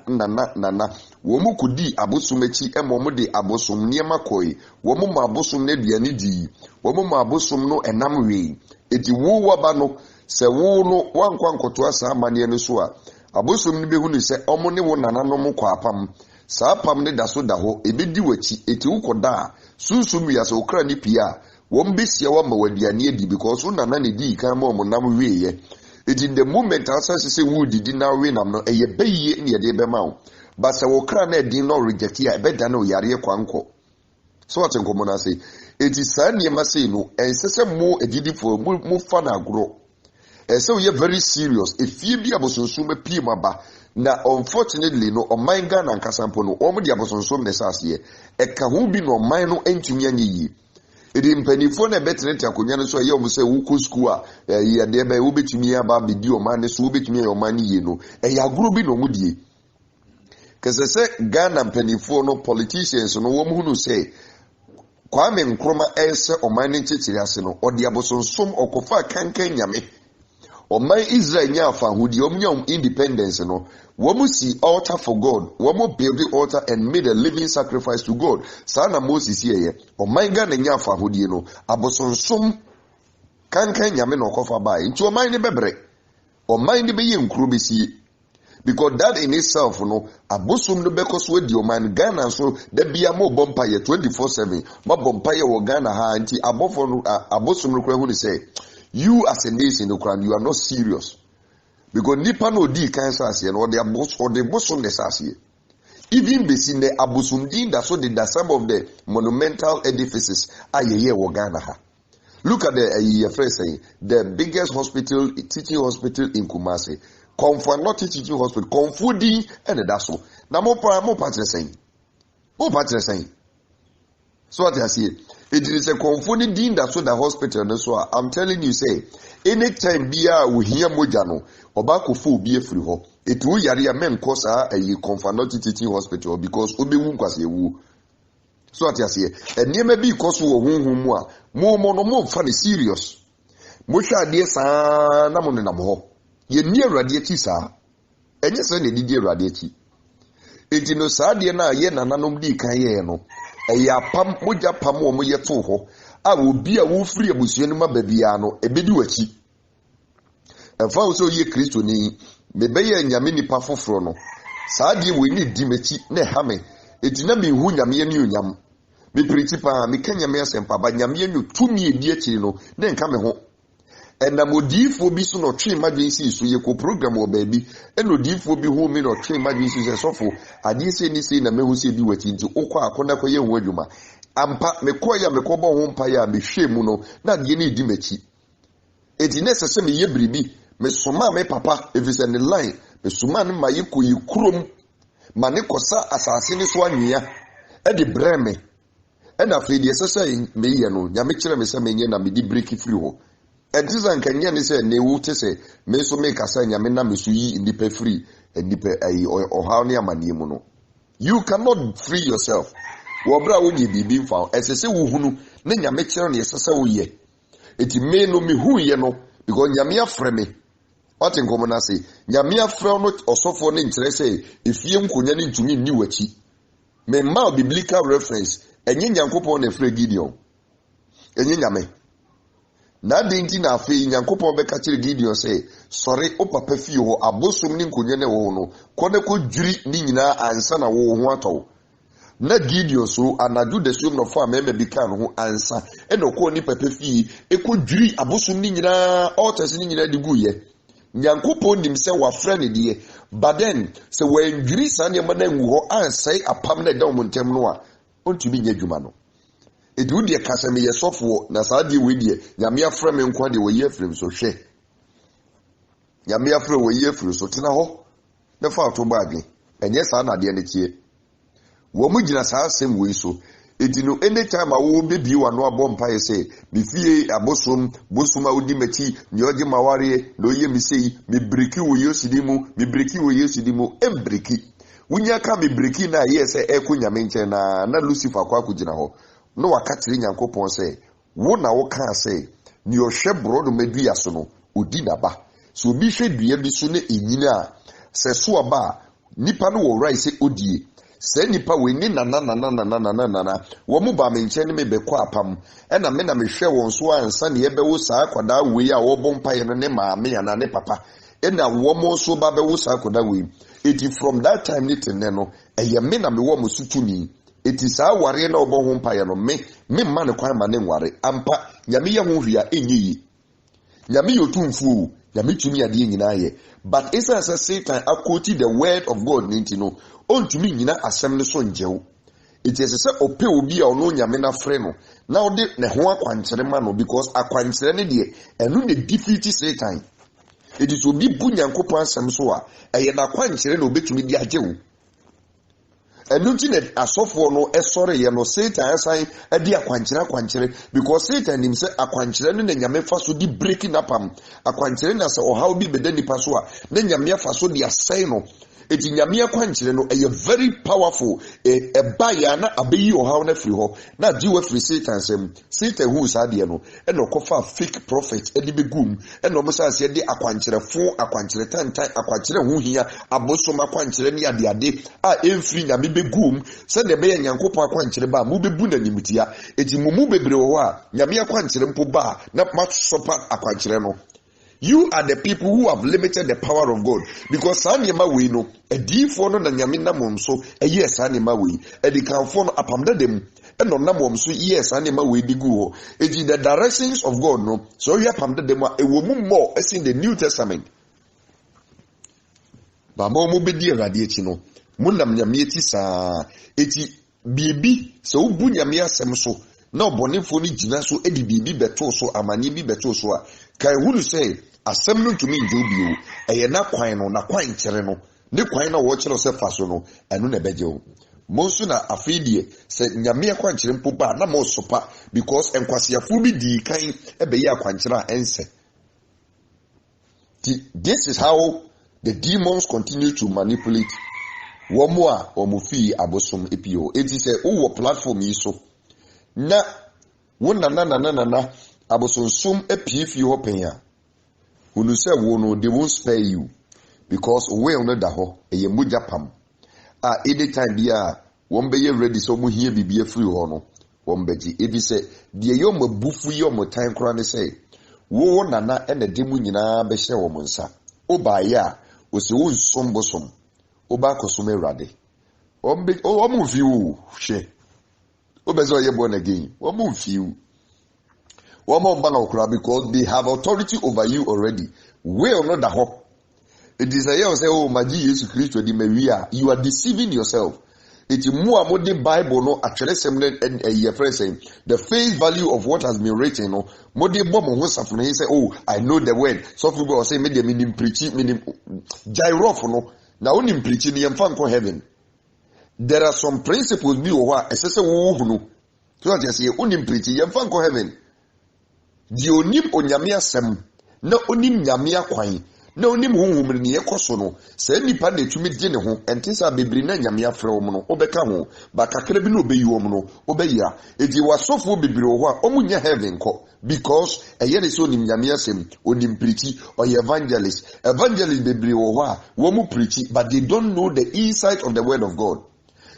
nana wo mu kudi abosomachi emo mo de abosom niema koi wo mu ma abosom ne duane di wo mu ma abosom no enam we eti wo waba no se wo no wankwa nkoto asa amane no so a abosom ne behu ni se omo ne wo nana no mo kwa apam saa apam ne da so da ho ebedi wachi eti wo koda sunsum ya so okra ni pia won besia wa ma waduane adi because nana ne di kan ma omo nam we ye it in the moment asa se wo didi na we nam no eye beye ne de be ma wo but se wo kra na di no reject ya be da no yare kwanko so what nkomo na say it is sa niema say no ensese mo edidi for mo fa na agro so we very serious if you be abosonsom pie maba na unfortunately no oman ga na nkasampo no omo di abosonsom ne sase e ka ho bi no oman no entumi anye yi edi mpanifo na betrete akonya no so ye omo se wo ko school a ye de be wo betumi aba be di oman ne so wo betumi oman ye no e ya agro bi no mu die kese Ghana mpanifo no politicians no wo mu no say Kwame Nkrumah ese oman ne chichiri ase no odi abosonsom okofa kankan nyame oman Israel nya afa hudi omnyam independence no womu see altar for God womu build the altar and made a living sacrifice to God sana Moses here oman Ghana nya afa hudi no abosonsom kankan nyame no okofa bai nti oman ne bebre oman ne be ye nkuro besi because that in itself no abosom no bekoso di oman Ghana so da bia mo bompa ye 24/7 mo bompa ye wo Ghana ha nti abofo no abosom no kra hu ni say you as a nation no kra you are not serious because nipa no di cancer as no the abosom the sase even besi ne abosom din da so the some of the monumental edifices ayeye wo Ghana ha. Look at the first saying the biggest hospital, teaching hospital in Kumasi. Comfort not teaching hospital, confudi and that's so. Now more patches saying. So what I see, it is a confunding din that's what the hospital and so I'm telling you say, anytime bia we hear mojano, obako fu be free ho. It will yari men cause a comfort not teaching hospital because ube wunkwase wu. So what I say, and near maybe cause wo humwa, more funny serious. Musha dear sa namon nam ho. Ye near radiati sa. And yes, any dear radiati. It no sa dear na ye nanum di kayeno. A ya pam muja pam wo ye toho. I will be a wolf free abusianuma babiano, a beduachi. And found so ye Christo ni, me bay and yamini pafo frono. Sadi we need dimechi ne hame. It did not mean who yam yam. Me principal, me Kenya Mess and Papa Yamian, 2 me dear chino, then come home. And a more deep for be soon or train emergencies, so you could program or baby, and no deep for be home in or train emergencies and so forth. I didn't say anything, and may we say be waiting to Oka, Konako, young Weduma. Ampa, me koya, me koba home paya, me shemuno, not yeni dimechi. It is necessary, ye bribi, me soma me papa, if it's in the line, me suman my you krum. Manekosa asasini swanya e de breme e na afei de sese me ye no nyame kire me se menye na me di break free ho entiza nkanya ne se ne wu te se me so me kasa nyame na me so yi ndipa free ndipa ai ohaw ne amane mu no you cannot free yourself wo bra wo ni bibi mfa esese wo hunu ne nyame kire ne sese wo ye eti me no me hu ye no because nyame afre me what in common say nyame afre no osofo ne nkire say efie nkonya ne ntumi ni wachi me ma biblical reference enye nyankopon na frɛ Gideon enye nyame na denti na afei nyankopon be ka kire Gideon say sorry o papa fie ho abosom ne nkonya ne wo no kɔ ne kɔ dwiri ni nyina ansa na wo ho atɔ na Gideon so anadu de so no for ameme bi kan ho ansa e no ko ni pepe fi e ko dwiri abosom ni nyina altars ni nyina de guye Nyankopon nim se wa frɛ de but then se when dwiri san ye mana ngu ho ansai apam na da mo ntem no a ontumi nya dwuma no edu de kasame ye sofo na saa de we de nyame afrɛ me nkwa de we ye frem so hwɛ nyame afrɛ we ye frem so tena ho na fa to baage enye saa na de ne tie wo mu gina saa asem we so etino anytime awo bebi wa no abɔ mpa ye se me fie abosom bosoma odi machi ni oje maware no ye mi sei me breki wo yosidi mu me breki wo yosidi mu embreki wunya ka me breki na ye se nyame nche na Lucifer kwa kugina ho no wakatire Nyankopɔn se wo na wo ka se ni ohwe brodo medua so no odi naba so obi hwe dua bi so ne enyina se so aba nipa no wo rai se odie se nipa we ni na wo mu ba me nche ne me bekɔ apam na me hwɛ won so ansa ne yebewo saa kwada we a wo bompa ye no ne maame ya na ne papa na wo mo so ba bewo saa kwada we eti from that time ni tene no eye me na me wo mo sutuni eti saa ware na obo ho mpa ye no me ma ne kwan ma ne nware ampa nyame ye ho hwia enyi nyame yotumfu nyame tumi ade nyina ye but isa as Satan akoti the word of God ninti no ontumi nyina asem ne so njewo eti ese ope obi a ono nyame na frɛ no na ode ne ho akwankyere ma no because akwankyere ne de enu ne defeat Satan eti so bi bu Nyankopɔn asem so a eye na akwankyere na obetumi di agyewo enu ti ne asofo no esore ye no Satan asan adi akwankyere because Satan nim se akwankyere no na nyame fa so di breaking up am akwankyere na se ohaw bi beda nipa so a na nyame fa so di asai no eti nyame akwankyere no eye very powerful eba ya na abeyi ohaw na free ho na di wa free Satan who is ade no e no kofa fake prophet edi begum e no mo sa se di akwankyere tantan akwankyere hu hia abosom akwankyere ne ade a emfiri nyame begum se de be Nyankopɔn akwankyere ba mu bebu na nimutia eti mumu bebre wo a nyame akwankyere mpo ba na matsopa akwankyere no. You are the people who have limited the power of God because sanima we no edifo no na nyame namom so yes sanima we edikanfo no apamda dem eno namom so yes sanima we digu ho edi the directions of God no so you apamda dem ewo mu more as in the New Testament ba mo bedi awade echi no munam nyame eti saa eti bibi so ubu nyame asem so na obonefo ni gina so edi bibi beto so amani bi beto so a kai hulu say asem no ntumi njobio eye na kwan no na kwan kyere no ne kwan na wo kyere se fa so no enu na beje o monsu na afidie se nyame akwan kyere mpo ba na mo sopa because enkwasiafo bi di kan ebe ya akwan kyere a ense. This is how the demons continue to manipulate womo a omofi abosom epio enti se wo platform yi so na wona na abosonsum epiefi ho penya unu say wo no they won't spare you because we no da ho eye moja pam anytime bia won be ready so mo hie bibia free ho no won beji ebi say de yo mabufu yo mo time kra ne say wo nana ene de mu nyina be hye wo mo nsa oba ya o se wo nsom bosom oba kosom erade o mo fi wo hye obezo ye born again o mo fi wo because they have authority over you already. Well, not the hope. It is a year say, oh, my Jesus Christ, you are deceiving yourself. It's more the Bible, no, actually, and a year saying the face value of what has been written, no, more the bomb was suffering. He said, oh, I know the word. So people say, maybe meaning preaching, meaning gyro, no, now only preaching the infant for heaven. There are some principles, be over, as I say, no. So I just say, only preaching, infant for heaven. Di onim onyame asem na onim nyame akwan na onim honhom ne yekoso no se nipa na etumi gye ne ho entisa bebri na nyame afre wo no obeka ho ba kakra bi na obeyi wo no obeyira edi wasofo bebri wo ho a omunya heaven ko because eye ne so onim nyame asem onim preach or evangelist bebri wo ho a wo mu preach but they don't know the insight of the word of God.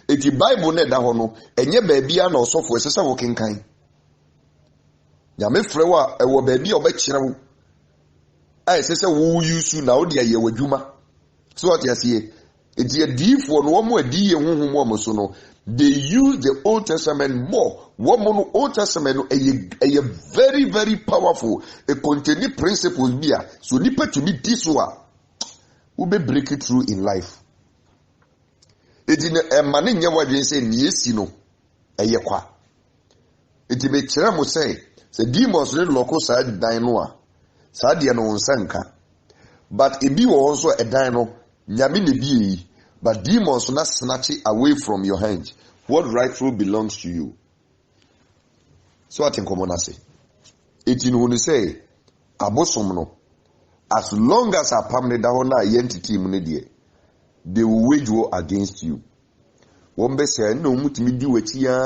Eti Bible na da ho no enye ba bia na osofo esesa wo kenkan nyame frewa ewo baabi a obekire wo ai sese wo yusu na wo de aye wadwuma so what you say enti adifo no wo mo adiye honhom wo so no they use the Old Testament more. Woman Old Testament a very, very powerful. A containing principles here. So nipa to be this one. Who be break it through in life. It in a man in your way say yes, you know. A yakwa. It be chiramu say demons read local side dinoa. Sadia no sanka. But it be also a dino. Nyamini be. But demons will not snatch it away from your hand. What rightful belongs to you. So I think I say. It in when you say, Abosomno, as long as a permanent dahona identity munedie, they will wage war against you. Wombe say no mutimi di wetia,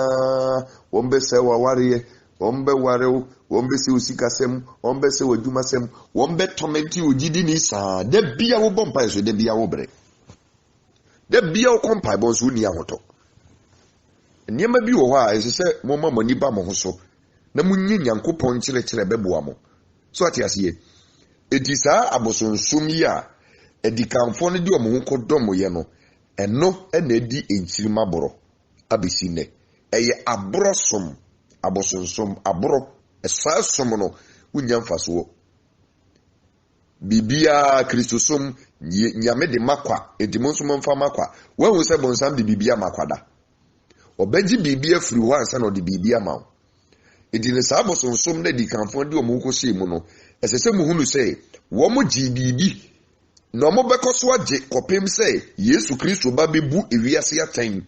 wombe say waware, wombe wareo, wombe say usikasem, wombe say wadumasem, wombe tormenti ujidi ni sa, de biya wo bompa so de biya wo bre. De bia o kompa bon so ni ahoto niema bi wo ha ese se mo mama ni ba mo ho so na munyi nyankopon kire beboa mo so ati asiye eti saa abosonsum yi a edikanfo no de o mo ho kodom ye no eno na edi enchirima boro abesi ne eye abrosom abosonsum abro esa som no unya mfaso bibia kristosum nyame de makwa edimonsum mfa makwa wahu se bonsam de bibia makwada obeji bibia firi ho ansa no de bibia mawo edine sabosonsum na di kanfo de omuko sie mu no esese muhunu se wo mo ji bibi no mo bekoso age kopem se Yesu Kristo ba bebu ewiase atan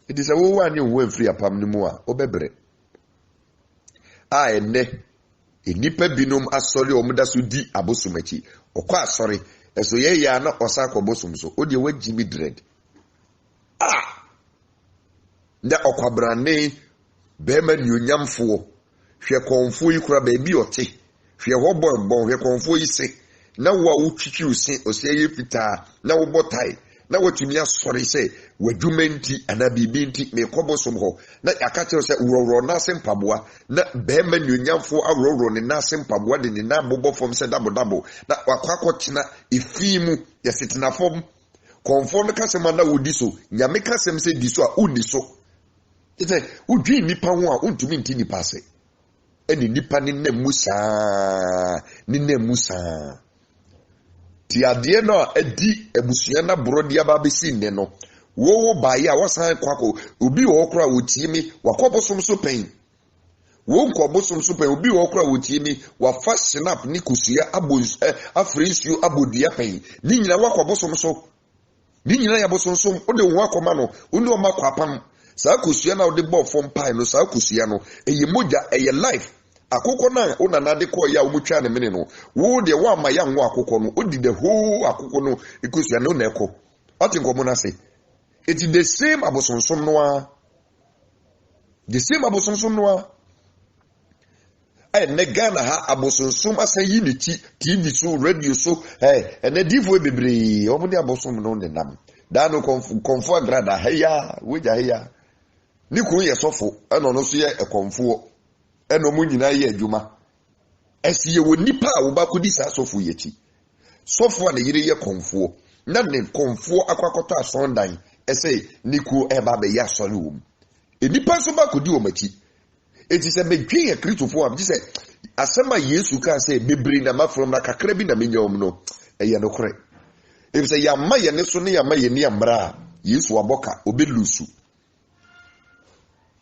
edise wo wa ne wo firi apam ne mu a obebre a enne enipa binom asori omuda so di abosomachi okwa asori eso ye ya na osakọ bosom so odi wagimi dread nda okwabrane bema nyonyamfo hwe konfo yi kura ba bi ote hwe hobon hwe konfo yi se na wa utwitwi usin osiye fita na wo botai na watumi asori se wadwumenti ana bibinti me kobosom ho na yakate se uroro na sempaboa na bema nyonyamfo awroro ne na sempaboa de ne na bobofom se dabo na wakwakotena efimu yasetina fom konfo no kasema na wodi so nyame kasem se di so a uni so ite udwi nipa ho a untumi nti nipa ase eni nipa ne namusa ti ade no adi ebusua na brodi aba besi nne no wo bae a wasan kwako obi wo kra wotimi wakobosom so pen wo nkobosom so pen obi wo kra wotimi wa fast snap ni kusua abons afrinsu abodua pen ni nyina wakobosom so ni nyina ya bosom so ode wo akoma no oni o makwapam saa kusua na ode bo fom pai no saa kusua no eye moja eye life akoko na ona na de ko ya omutwa ne mene no wo de wa ma ya nwo akoko no odi the whole akoko no ikusia no na ekọ otinko na say it is the same abosonsom noa ne Ghana ha abosonsom asan yi ne TV so radio so ene difo bebre omo de abosom no ne nam da no konfo agrada heya weja heya ni kuru ye sofo eno no so ye ekonfo eno mu nyina ye adwuma esiye wo nipa a wo ba kodi sa sofo ye ti sofo na yire ye konfo na ne konfo akwakoto asondan ese niku eba be ya sori wo enipa so ba kodi wo machi eti se bedwe ye kristofo am se asema Yesu ka se bebre na mafrom na kakra bi na menyom no eye no kore e se ya ma ye ne so ne ya ma ye ni amra Yesu aboka obelusu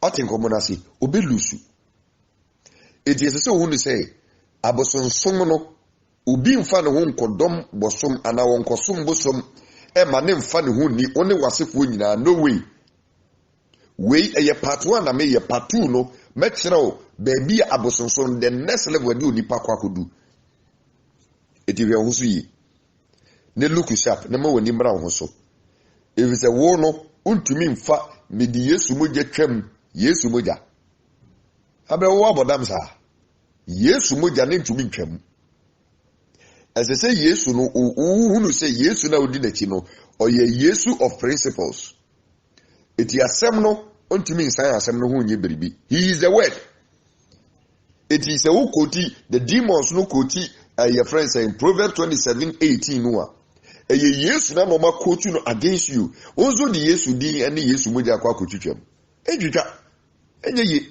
otinko monasi obelusu eti se wo ni se abosonsom no obi mfa ne ho nkodom bosom ana wonkosom bosom e ma ne mfa ne ho ni one wasefo nyina no way we eye part 1 na me ye part 2 no metreo baby abosonsom the next level di onipa kwakodu eti we ho so yi ne look sharp ne ma wani mra ho so if se wo no untumi mfa me di Yesu moja twam Yesu moja abra wo abodam sa Yesu moja ne ntumi twam as I say Yesu no who say Yesu na odi na chi no oye Yesu of principles eti asem no ontimi nsan asem no ho nye beribi he is the word it is a who quote the demons no quote your friend saying Proverbs 27:18 no eye Yesu na mama coach no against you onzo di Yesu din ene Yesu moja kwa kotwitwam edwitwa enye ye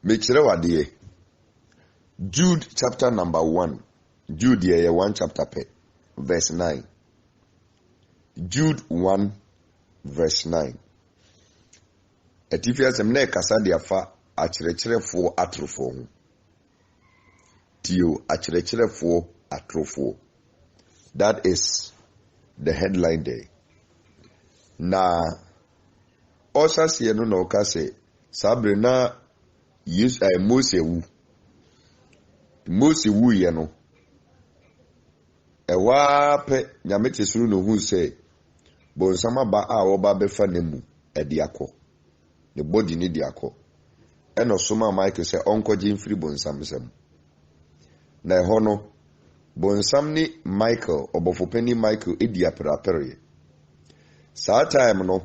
mekire wade Jude chapter number 1 Jude ye 1 chapter verse 9 Jude 1 verse 9 Etifia semne kasa de afa akyerɛkyerɛfoɔ atrofoɔ ho tio akyerɛkyerɛfoɔ atrofoɔ. That is the headline there. Na ɔsaseɛ no na ɔka sɛ sabre na Yesu Mose wu ye no ɛwa pɛ nyame te soro no hu sɛ bonsama ba a wɔba bɛfa ne mu ɛde akɔ ne body ne de akɔ ɛna soma Michael sɛ ɔnkɔgye mfiri bonsam sɛm na ɛhɔ no bonsam ne Michael ɔbɔfopani Michael edi aperapere saa time no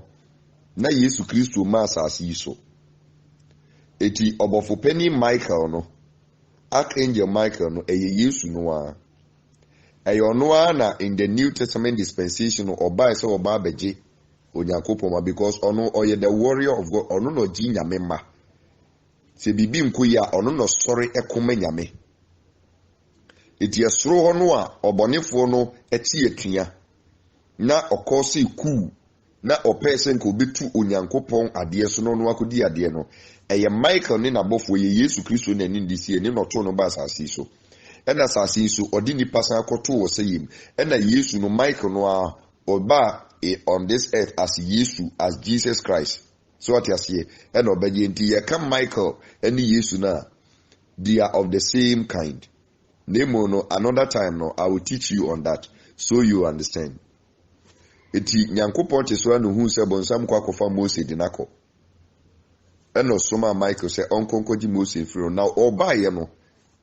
na Yesu Kristo ma asase yi so eti ɔbɔfopani Michael no Archangel Michael no eye Yesu no a ɛyɛ ɔno a na in the New Testament dispensation no ɔbaa sɛ ɔbaa bɛgye Onyankopɔn because ɔno ɔyɛ the warrior of God ɔno no gye nyame ma sɛ bibi nko yi a ɔno no sɔre ɛkoma nyame eti ɛsoro hɔ no a ɔbɔnefoɔ no ɛte atua na ɔkɔ sɛ ku na ɔpɛ sɛ nka obetu Onyankopɔn adeɛ so no akɔdi adeɛ no ɛyɛ Michael ne nabɔfoɔ yɛ Yesu Kristo na nin disi ne no to no ba asase so ɛna asase so ɔde nipa san akɔto wɔ sɛ yim ɛna Yesu no Michael no a ɔba on this earth as Yesu as Jesus Christ so what you say ɛna ɔbɛgye nti yɛ ka Michael ɛne Yesu na they are of the same kind. Nemo no another time no I will teach you on that so you understand. Eti Nyankopɔn te so anu hu sɛ bonsam kɔ akɔfa Mose de nakɔ ɛna soma Michael sɛ ɔnkɔnkɔgye Mose firi na ɔbaayɛ no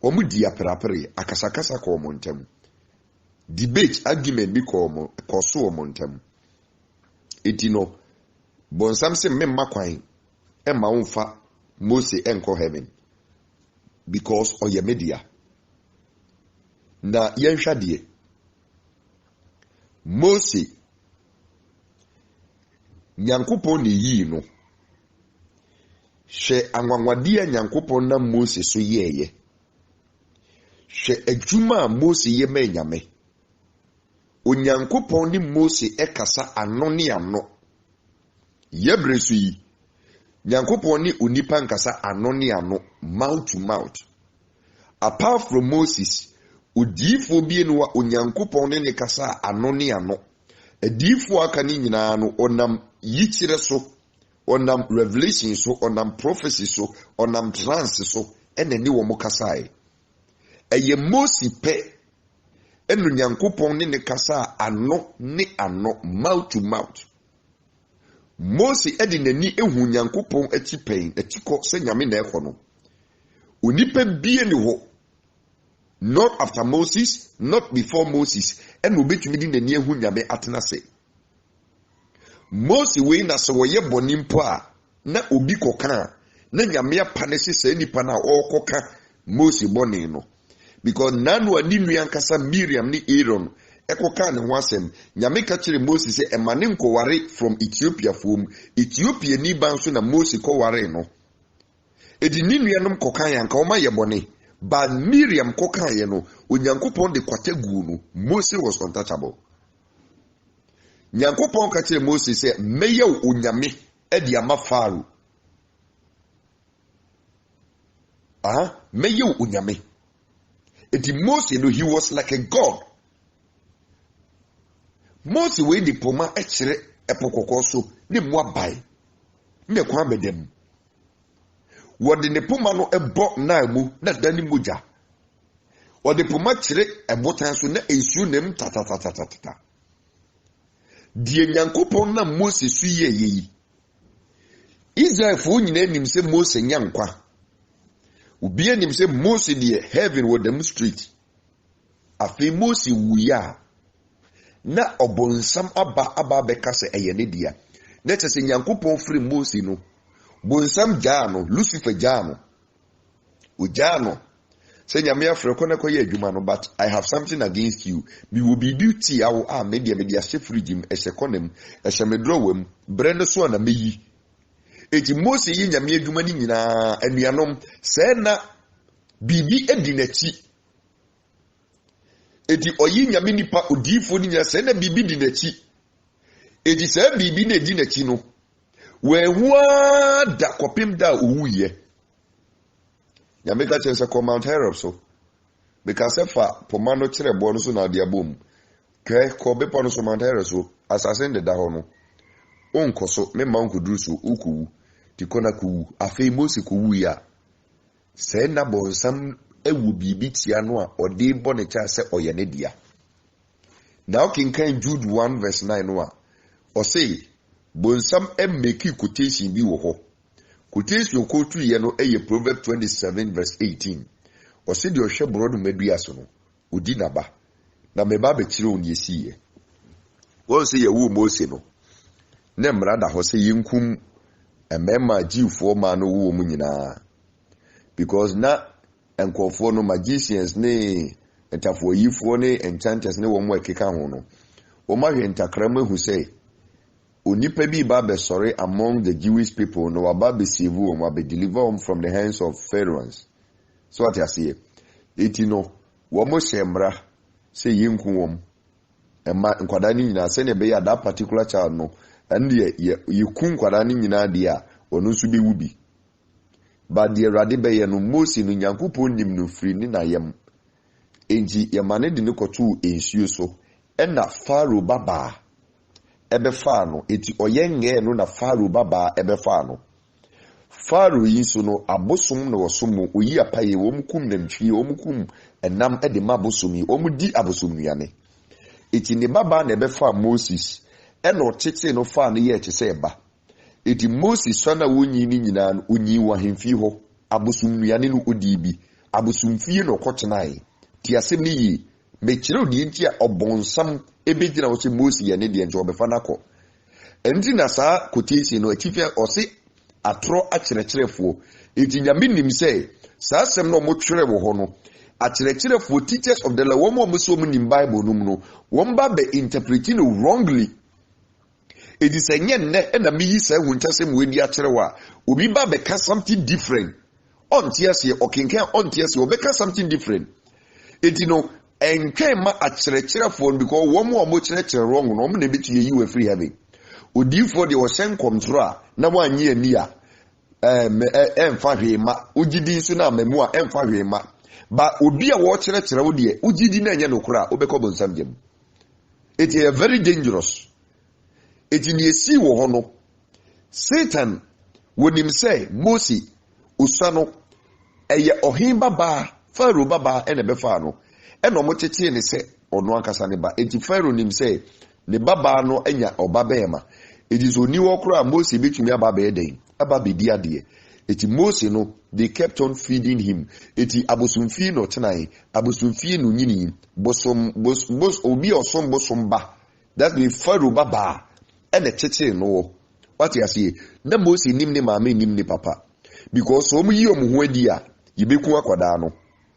ɔmo di aperapere akasakasa kɔ ɔmo ntam debate argument bi kɔ so ɔmo ntam eti no bonsam sɛ memma kwan ɛma womfa Mose ɛnkɔ heaven because ɔyɛ media na yɛnhwɛ deɛ Mose Nyankopɔn ne yi no hwɛ anwanwade a Nyankopɔn na Mose so yɛɛyɛ hwɛ adwuma a Mose yɛ ma nyame Onyankopɔn ne Mose ɛkasa ano ne ano yɛbrɛ so yi Nyankopɔn ne onipa nkasa ano ne ano mouth to mouth apart from Moses odiifo bi no wa Onyankopɔn ne kasa ano ne ano adiifo aka ne nyinaa no onam yikyire so onam revelation so onam prophecy so onam trance so ene ne wo mo kasae eye Mose pɛ enu Nyankopɔn ne kasa ano ne ano mouth to mouth Mose edi nani ehu Nyankopɔn ati pɛn atiko sɛ nyame na ɛkɔ no onipa bie ne ho not after Moses not before Moses enu obetumi di nani ehu nyame atena se Mose we na so ye bonimpo a na obi koka na nyame apa ne se nipa na okoka Mose boni no because nanu ani nua nkasa Miriam ni Aaron ekoka ne ho asem nyame ka kire Mose se emane nkoware from Ethiopia fom Ethiopia ni ban so na Mose koware no edi ni nuanom koka yanka o ma ye boni but Miriam koka ye no Onyankopɔn de kwategu no Mose was untouchable. Nyankopɔn ka kire Mose sɛ meyɛ onyame ɛde ama Pharaoh meyɛ onyame eti Mose no he was like a god. Mose we di poma ɛkyerɛ ɛpokɔkɔ so ne mu abae ne kwa bedem wɔde ne poma no ɛbɔ na mu na dani mogya wɔde poma kyerɛ ɛbotan so na ensuo nem tatatatata die Nyankopɔn na Mose su yi Israel fo nyina nim sɛ Mose nya nkwa obi anim sɛ Mose de heaven wɔ dem street afei Mose wuya na ɔbonsam aba bɛka sɛ ɛyɛ ne dia na kyerɛ sɛ Nyankopɔn firi Mose no bonsam gyaa no Lucifer gyaa no ogyaa no Say nyame afre ko na koye adwuma no, but I have something against you. Me will be duty awo media frigim esekonem esemedrowem brand so na meyi. Eti Mose yi nyame adwuma ni nyina anuanom se na bibi edi nachi. Eti oyi nyame nipa odifo ni nyina se na bibi di nachi. Eti se bibi na edi nachi no wewa da kopim da uwuye. Nyame ka chense ko Mount Horeb so. Because fa pomano kire bo no so na dia bom. Ke ko be pono so Mount Horeb so assassin de da ho no. Onko so me ma onko duru so ukuwu. Ti kona ku afei Mose ku wu ya. Se na bonsam ewu bibi tia no a ode bo ne cha se oye ne dia. Now King Jude 1 verse 9 no a. O say bonsam make quotation bi wo ho. Quotation quote ye no eye Proverbs 27 verse 18. O say de ohwe brodo madua so no odi naba. Na me ba be kire on yesi ye. Won say ye wu Mose no. Ne mrada ho say yinkum emema jiwfo ma no wo mu nyina. Because na enkofo no magicians ne entafo yifo ne enchanters ne wo mo ekeka ho no. O ma hwe ntakrama hu say onipa bi ba be sorry among the Jewish people no aba be save wo be deliver them from the hands of Pharaohs. So what you say? Eti no wo mo shemra say yinku wom ema nkwada ni nyina say ne be ya that particular child no and ye kun nkwada ni nyina de a onu so be wubi. But the Awurade be ye no Mose no Nyankopon nim no firi ni na yem. Enji ye mane de ne kotu ensuo so na Pharaoh baba ebe fa no eti oyenge no na Pharaoh baba ebe fa no. Pharaoh yi so no abosom na wosom oyi apaye wo mkum na ntwi wo mkum enam de mabosom yi wo mudi abosom nuane. Eti ne baba na ebe fa Moses eno tete no fa no ye kyese eba. Eti Moses so na wonyi ni nyina no onyi wa hemfi ho abosom nuane no odi bi abosom fie no kwotenai ti asem ni yi me kire odi nti a obonsam ebegyina wo se Moses ye ne de nje obefa nako enti na saa quotation no atifia o se atro akyerɛkyerɛfo eti nyame nim sɛ saa asɛm no mo twere wo ho no akyerɛkyerɛfo teachers of the law wo mo so mo nim Bible no mu no won ba be interpreting wrongly. Edi sɛ nye nne na meyi sɛ hu ntasɛm we di akyerɛwa obi ba be ka something different ontia se okenkan ontia se obeka something different. Eti no enkwen ma akyerɛkyerɛfo because wo mo kyerɛkyerɛ wrong no mo na betu yi we free heaven. Odifo de wo sen control na mo anyi ani a emfa hwema ugidi nso na mamu a emfa hwema ba obi a wo kyerɛkyerɛ wo de ugidi na enye no kora obekɔ bonsam gem. It is very dangerous. It ni esi wo ho no Satan wonim say Mose usano eye ohin baba Pharaoh baba ene befa no eno mo tete ne se ono akasa ne ba enti Pharaoh nim say ne baba no enya obabema. It is only wakura Mose betumi ababa eden ababa di ade. Eti Mose no they kept on feeding him. Eti abosumfi no tenai abosumfi no nyini bosom obi osom bosom ba. That be Pharaoh baba ene tete no. What you say? Na Mose nim ne maame nim ne papa. Because so mu yi omu ho adi a yibeku akwada no.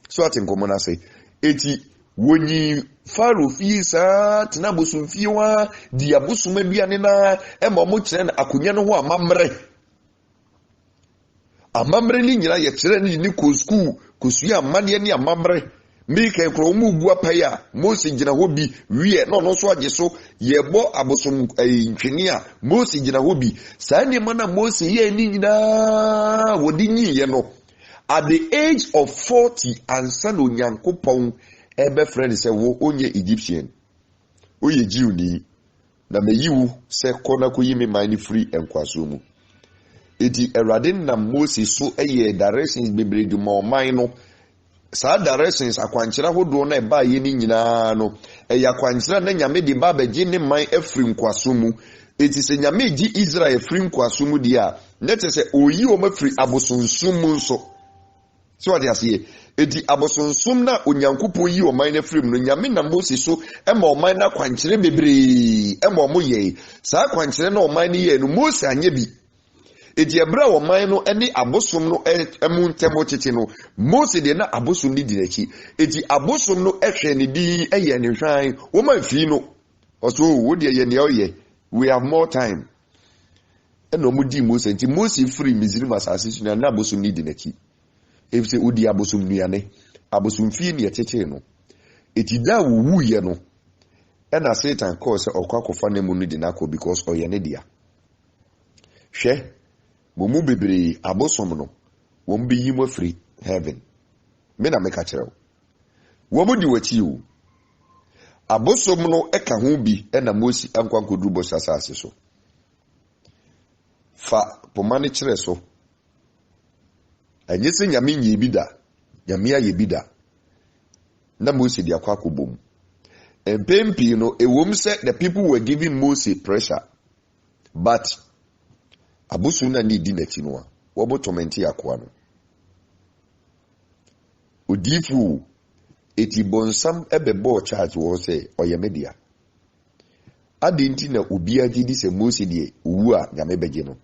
So atenkomo na say eti wonyi Pharaoh fi sa tena bosum fi wa di abosum aduane na ema mo kire na akonya no ho amamre ni nyira ye kire ni ko school ko sua amane ni amamre mi kai kro mu bu apaya Mose gina ho bi wie no so age so ye bo abosom ntwene a Mose gina ho bi sa ne mana Mose ye ni nyina wodi nyi ye no at the age of 40 ansa no Nyankopon ebe friend say wo onye Egyptian oye Jew ni na meyiwu se kona ko yimi man free enkwaso mu edi Awurade na Moses so eye directions bebre du ma man no sa directions akwankyera hodo na eba ye ni nyina no eye akwankyera na nyame de ba beje ne man afri nkwaso mu eti se nyame gi Israel afri nkwaso mu dia na tese oyi o mafri abosonsum mu nso so what you say edi abosonsum na Onyankopon yi o man na afri mu no nyame na Moses so ema o man na kwankyere bebre ema o mo ye sa kwankyere na o man ni ye no Moses anye bi eti ebra wo man no ene abosom no emu ntemo tete no Mose de na abosom ni di n'akyi eti abosom no ehwe ne di eye ne hwan wo man fi no oso wo de ye ne oye we have more time eno mu di Mose nti Mose free Misraim asase so na abosom ni di n'akyi efse odi abosom nuane abosom fi ne tete no eti da wo ye no ena Satan call say okwakofa ne mu no di nako because oye ne dia hwe bomu bebre abosom no won be yi mo free heaven me na meka kyerɛw wo mo di wachi o abosom no eka ho bi na Mose ankwankodu bo sasase so fa pomane kyerɛ so anye se nyame nyi bi da nyame aye bi da na Mose di akwakobom empempi no ewom se the people were giving Mose pressure but abosom na di n'akyi no a wo bo tormenti akoa no odifu eti bonsam ebebo charge wo say oyemedia adinti na obi agidi se Mose die owu a nyame beje no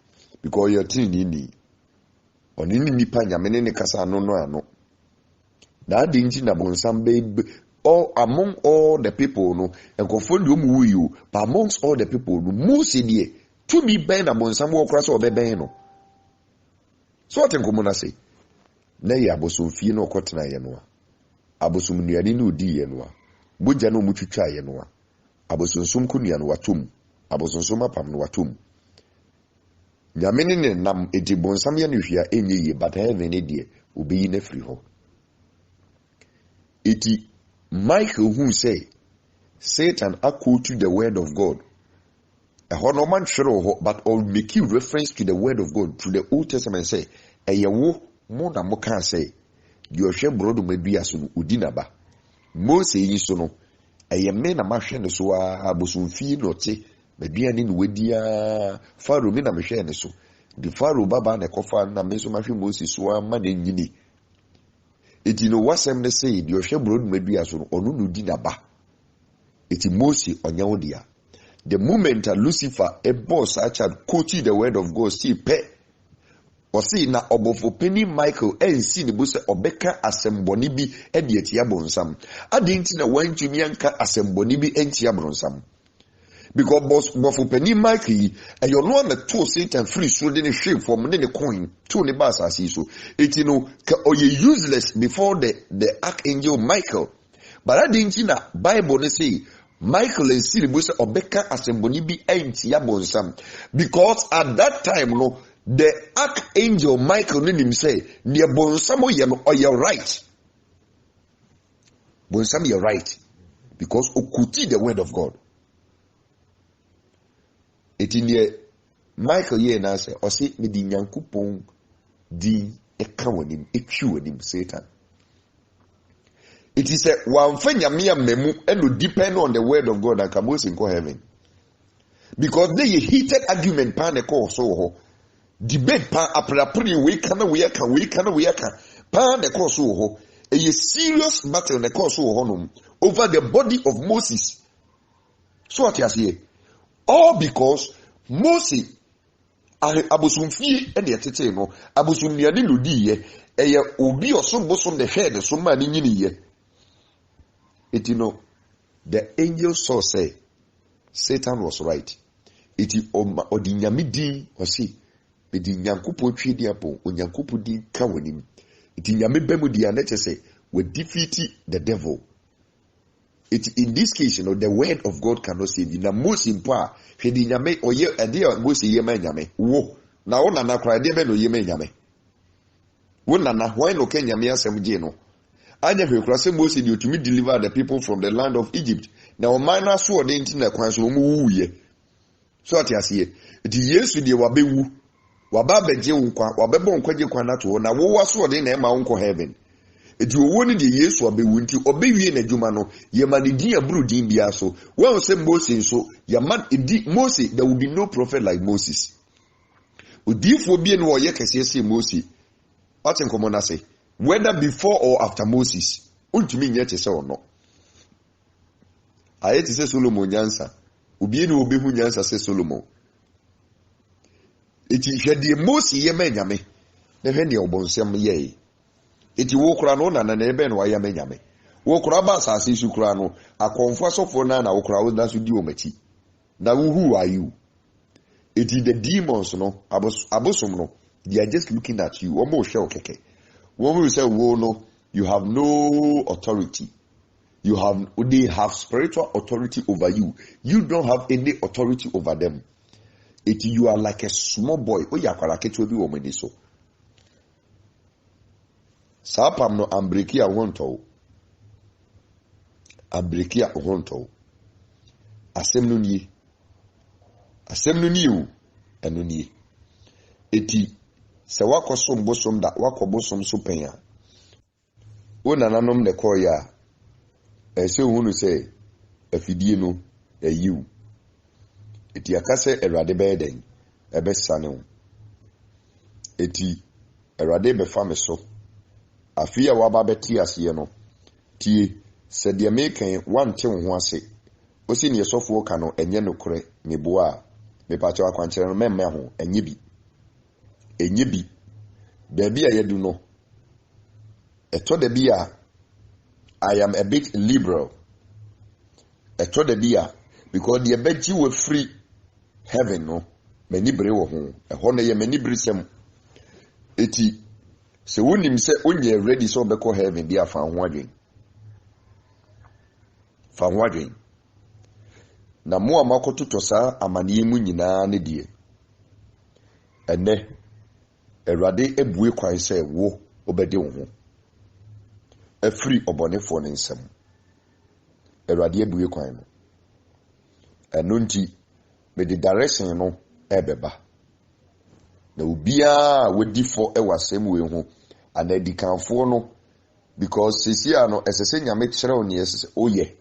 because your tin ni onini nipa nyame ne kasa no ano na adinti na bonsam be all among all the people no enkofo ndi omu you but amongst all the people no Mose die to be ben na bonsam wo kra so obeben no so what enkomo na say na ya abosom fie no okotena ye no abosom nuane no di ye no bogya no mutwitwa ye no abosonsom kunua no watom abosonsom apam no watom nyame ne nam edi bonsam ye no hwia enye ye but heaven ne die obeyi na free ho eti Michael who say Satan quote the word of God no man sure but all make you reference to the word of God through the Old Testament say eyewo mo na mo kan say your hwe brodo madua so no udinaba Mose yi so no me na mahwe ne so abosomfie no te madua ne wadia Pharaoh me na mehwe ne so the Pharaoh baba na kofa na me so mahwe Mose so ma na nyini eti no wasem ne say your hwe brodo madua so no onu no udinaba eti Mose onyawo dia the moment Lucifer a boss actually quoted the word of God see pe or see na obofo penny Michael see the buse obeka asemboni bi e de atia bonsam adinti na wantumi anka asemboni bi entia bonsam because bofo penny Michael and you know na to Satan free so dey shape from the coin to the bass as so it you know useless before the archangel Michael but adinti na Bible they say Michael and Siribusa Obeka assembly be entia bonsam because at that time no the archangel Michael him say near bonsam you're right bonsam you're right because okuti the word of God it in the Michael ye na say o say me di nyankopon di eka wonim etwi wonim Satan. It is a one fenyamia memu and no depend on the word of God and Moses in heaven. Because they heated argument pan the call so debate pan aprapri we can pan the call so a serious battle the call so over the body of Moses. So what you say? All because Moses abosumfie and the tete no abosumia ni lodi ye eye obi oso bosom the head so man ni nyini ye. It you know, the angel saw say Satan was right. It odinyamidi osi be di nyankopo twi di apo onyankopo di ka wonim. It nyame bemu di anete say we defeat the devil. It in this case, you know, the word of God cannot save you. Na most important, he di nyame oye ade most ye man nyame. Wo na ona na kra de be no ye man nyame. Wo na why no ken nyame asem je no. Anya hwekura se Moses dey to deliver the people from the land of Egypt. Now minor so dey nti na kwan so mu wuye. So ati ase eti Yesu dey wabewu. Waba beje nkwa, wabebo nkwaje kwan na to na wo waso dey na e ma nkọ heaven. Eti owo ni dey Yesu wabewu nti obewie na dwuma no ye ma ne din aburu din bia so. When say Moses so ya man Moses there will be no prophet like Moses. Odifo bi no ye kese say Moses. What in common say? Whether before or after Moses, ultimately yet say or no. I hate to say Solomon nyansa. Ubi ni obi hu nyansa say Solomon. eti hwede Mose ye manyame na hwede obonsem ye eti wo kura no na ebe no ya manyame wo kura ba asase su kura no akonfo asofo na wo kura wo da so di o machi na who are you eti the demons no abosom no they are just looking at you omo hwe okeke when we say wo no you have no authority. They have spiritual authority over you. You don't have any authority over them. You are like a small boy. O ya kwara ketu bi wo mani so. Sapam no ambreki a wonto. Ambreki a wonto. Asem no ni. Asem no ni o. Eno ni. Se wakosom bosom da wakobosom so penya. O nananom ne koya. Ese hunu se afidie no ayiw eti akase erade beden ebe sane wo eti erade be fa me so afia waba beti ase no tie se de mekan wante wo ho ase osi ne yesofo ka no enye nokore meboa me pa chawa kwanchere no memme ho enye bi da bi a yedu no eto da bi a I am a bit liberal. I told the beer because the beji were free heaven no many bre wo ho e ho na ye many brisem eti se wonim se onye ready so be call heaven dia fa ho adwen na mo amakototo sa amane mu nyina ne die ene Erade ebue kwan se wo obede wo ho afiri obonefo ne nsam Erade ebue kwan no eno nti me the direction no ebeba na ubia wedi fo ewasem we ho anadikanfo no because sisia no esese nyame kire oni esese oye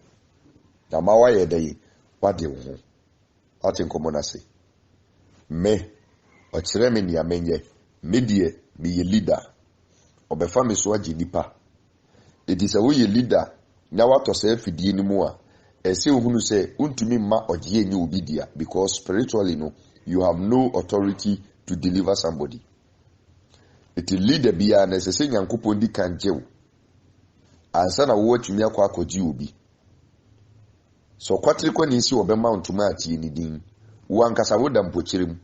na mawa ye dey wade wo ho atenkomo na se me o kire me nia menye medie me ye leader obefa me so agi nipa edisa wo ye leader na wato se afidie ni mu a ese ohunu se untumi ma ogie enye obidia because spiritually no you have no authority to deliver somebody. It leader bia na sese nyankopon di kan jew ansa na wo atumi akwa akoji obi so kwatire kwa ni si obema ntuma atie ni din wo ankasa wo da mpochirem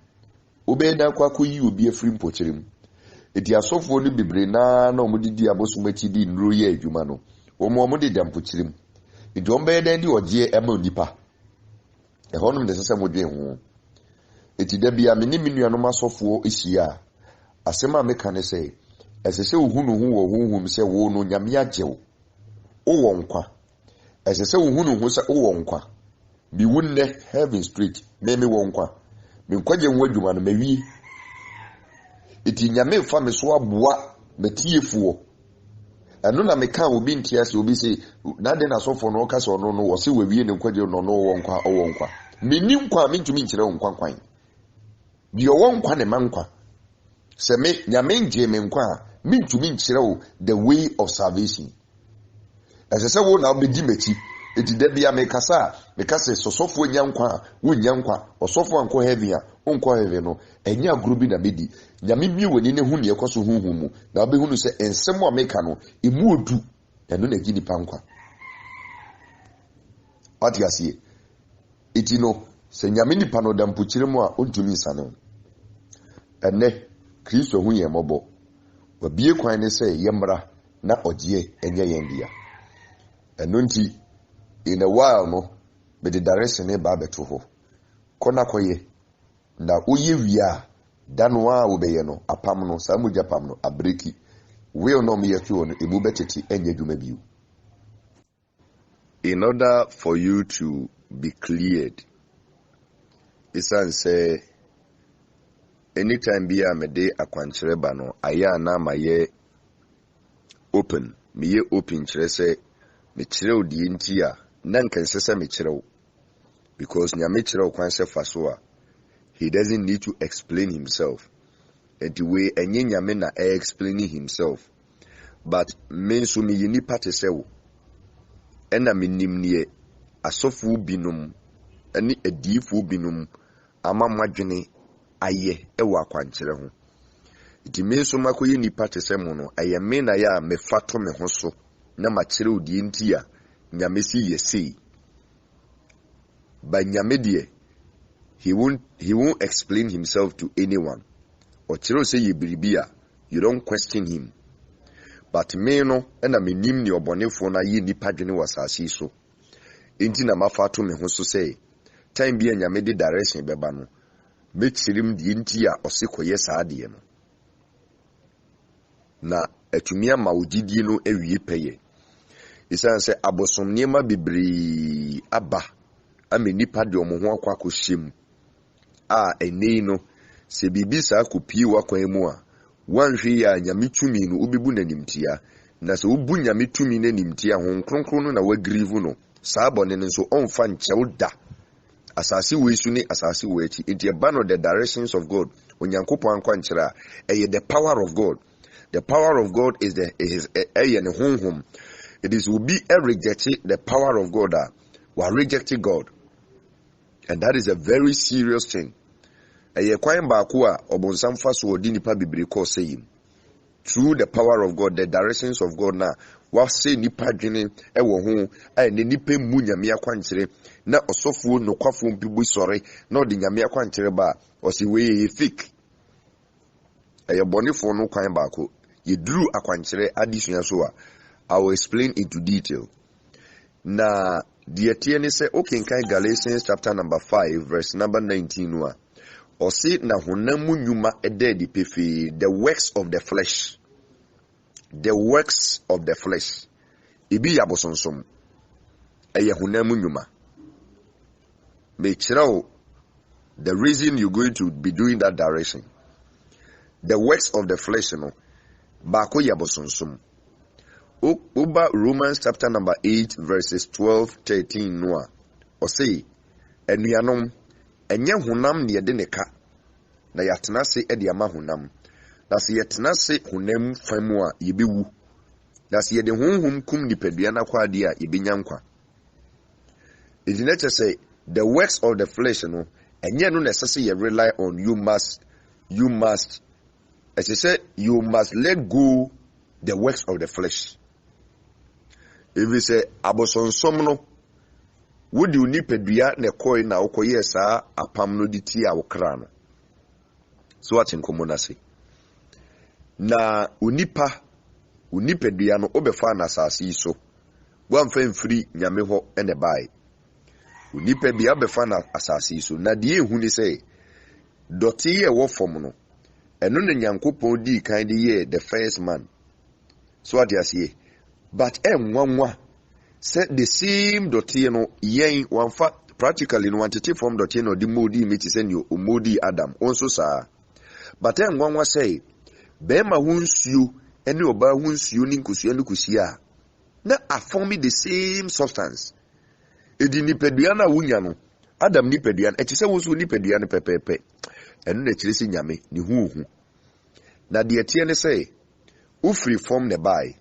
obe da kwa akoyi obi afiri mpochirem eti asofo ni bibre na omudidi abosumachi di nro ye adwuma no wo de da mpochirem eti ombe da ndi ogie ema onipa e honum de sese modwen ho eti da bia me ni menuanom asofo ehia asema meka ne se esese ohunu hu wo honhum se wo no nyame agyew wo nkwa esese ohunu hu se wo nkwa bi wunne heaven street me wo nkwa me nkwaje nwa dwuma no mawi eti nyame fa me so aboa metiefuo eno na meka obi ntiase obi se na de na sofo no ka se ono no wo se wawie ne nkwaje no no wo nkwa me ni nkwa me ntumi nkire nkwa kwan bi wo nkwa ne mankwa se me nyame nje me nkwa me ntumi nkire wo the way of salvation asese wo na obedi mechi eti da bia me kasa sosofo nyankwa wo nyankwa osofo anko heaven a onko heaven no enya agrubi na bedi nyame mi woni ne hu ne ekoso huhu mu na obehunu se ensem a meka no emu odu eno na gidi pankwa atiasie eti no se nyame nipa no da mpuchire mu a ontumi nsane ene Kristo hu ye mobo wabie kwan ne se yemra na ogie enye yendia eno nti in a while no be the direction e ba beto ho kona koye na oye wia danwa wo be ye no apam no samu japam no abreki we no me yetu no ebu beteti enye dwuma biu. In order for you to be cleared, isan say anytime bia me de akwankyere ba no aya na maye open me ye open kyere say me kyerɛ odi nti a na nkanse sɛ me kyerɛ because nyame kyerɛ kwan sɛ faso a he doesn't need to explain himself and the way enye nyame na explaining himself but me so me yini pate sɛ wo ɛna me nim nie asofo binum ani adifo binum ama madwene aye ewa akwankyere ho iti me so makoye nipa te se mo no aye me na ya me fato me ho so na ma kyere odi nti a nyame si yesi ba nyame de he won't explain himself to anyone or kyere say ye biribia you don't question him but me no na me nim ni obonefo na ye nipa dwene wasase so enti na mafato me ho so say time bi nyame de direction beba no me kyirim de nti a osikoye saade no na atumi ama ogidie no awie peye isan se abosom niema bibiri aba ame nipa de omo ho akwa kohyem a enei no se bibi sa akopie wakwan mu a wanhwe ya nyame tumi no obebu nanimtia na se obu nyame tumi nanimtia ho kronkron no na wagrivu no saa bone no so onfa nchew da asase we su ni asase we echi it e ban of the directions of God onyankopon akwa nkyera the power of God. The power of God is honhom. It is will be rejecting the power of God. We are rejecting God, and that is a very serious thing. Kwan baako a obonsam fa so odi nipa bibiri ko sayim through the power of God, the directions of God. Na wa say nipa dwene ewo ho a ne nipa mu nyame akwankyere na osofo no kwafo mpibu sore na odi nyame akwankyere ba o si we fake. Bonifo no kwan baako ye drew akwankyere adisua so a I will explain into detail. Na the tiene say okenkan Galatians chapter number 5 verse number 19 wa or say na honamu nyuma ededi pefe the works of the flesh. The works of the flesh. Ibi yabosonsom. Eye honamu nyuma. Make sure the reason you're going to be doing that direction. The works of the flesh, bako yabosonsom. Uba Romans chapter number 8 verses 12-13 noa. O say, enuanom, enye hunam ne yede ne ka. Na yatena se ede ama hunam. Na se yatena se hunam famu a yebewu. Na se yede honhom kum nipadua na kwa ade a yebenya nkwa. It say the works of the flesh enye no necessary you rely on you must as I said, you must let go the works of the flesh. If you say abosonsom no, would you need pedua ne koi na okoye sa apam no diti a okra no. So what in common say? Na unipedua no obefa na asase so. Wan fa free nyame ho ene bai. Unipe bia befa na asase so. Na die hu ni say doti ye wo fom no. Eno ne nyankopon di kan de ye the first man. So what you say? But nwanwa say the same doti no yen wanfa practically no wantete from doti no di modi meti say no modi Adam onso sa. But nwanwa say be ma hunsuo ene oba hunsuo ni nkusuo ni kusia na aform the same substance. Edi nipadua na wunya no Adam nipadua eti say wonso nipadua ne pepepe. Enu na kyeresi nyame ni huhu na de tie ne say ufri form ne bai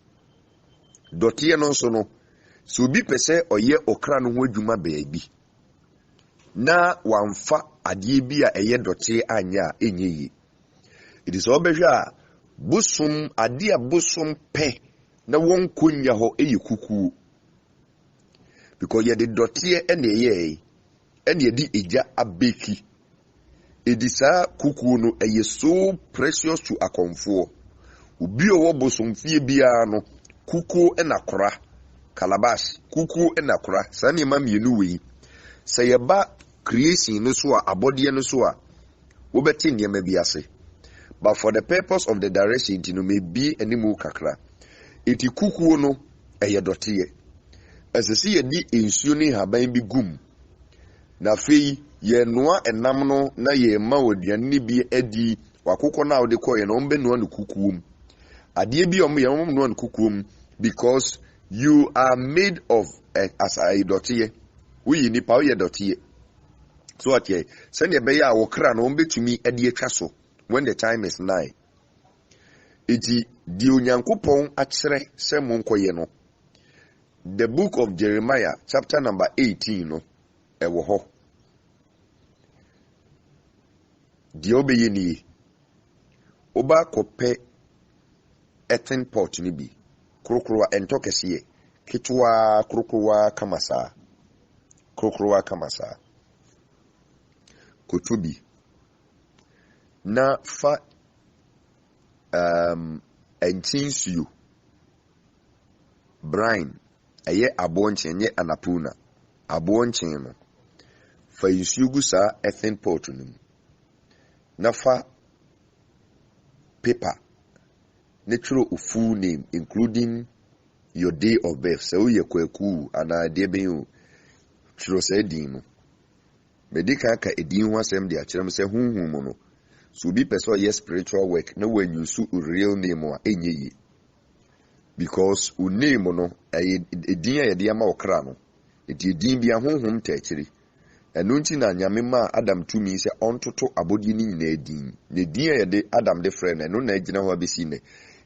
dotie no so no so bi pese oye okra no ho adwuma baabi na wamfa ade bi a eye dotie anya enyeyi it is obehwe a busum ade a busum pe na won konya ho eyi kuku because ye de dotie ene ye ene di eja abeki edisa kuku no eye so precious to akonfo obi owo bosomfie bia no kuku enakora calabash kuku enakora sani ma mienu we se ye ba creation no so a abode no so a wo beti niam bi ase but for the purpose of the direction no may be animu kakra eti kuku no eye dotie esese ye di ensuo ni haban bi gum na fei ye noa enam no na ye ma oduane bi adi wakoko na ode koye no mbe noa no kukuum ade bi om ye mom noa no kukuum because you are made of as a dotie we ni pa ye dotie so ate send ye be ya wo kra no mbetumi ade atwa so when the time is nigh eti di onyankopon akyere se monkoye no the book of Jeremiah chapter number 18 no ewo ho deɛ obɛyɛ nie oba kɔpɛ earthen pot ni bi krokrowa ɛntɔ kɛseɛ ketewa krokrowa kama saa koto bi na fa ɛnkyensuo brine ɛyɛ aboɔnkyen nyɛ anapuna aboɔnkyen no fa nsuo gu saa earthen pot no mu na fa paper ne twerɛ full name including your day of birth sɛ woyɛ kwaku anaa deɛ bɛn o twerɛ saa din no mede ka edin ho asɛm de akyerɛ m sɛ honhom mu no so obi pɛ sɛ ɔyɛ spiritual work na wanyusu real name a ɛnyɛ yie because o name no ɛyɛ edin a yɛde ama ɔkra no ɛti edin bi honhom ta akyiri ɛno nti na nyame ma Adam tumi sɛ ɔntoto abɔdeɛ no nyinaa din ne din a yɛde Adam de frɛ no ɛno na agyina hɔ abɛsi ne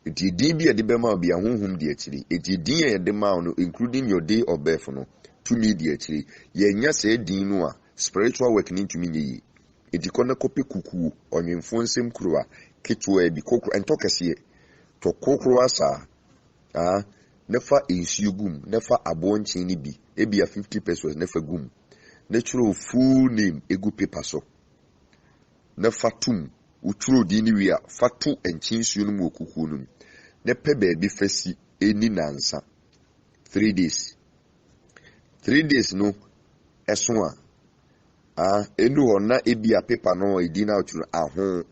ɛti edin bi a yɛde bɛma obi honhom de akyiri ɛti edin a yɛde ma no including your day of birth no tumi de akyiri yɛnya sɛ edin no a spiritual work ni ntumi nye yi edi kɔ na kɔpɛ kukuo ɔnwemfo nsɛm kuruwa ketewa bi kokro ɛntɔ kɛseɛ tɔ kokro asa na fa nsuo gum na fa aboɔnkyen ni bi ebia 50 pesos na fa gum na twerɛ full name egu paper so na fa tum utwerɛ di ni wi a fa to ɛnkyensuo no mu okukuo no na pɛ baabi fasi eni nansa 3 days no ɛso enu hɔ na ebia paper no edi na utwerɛ aho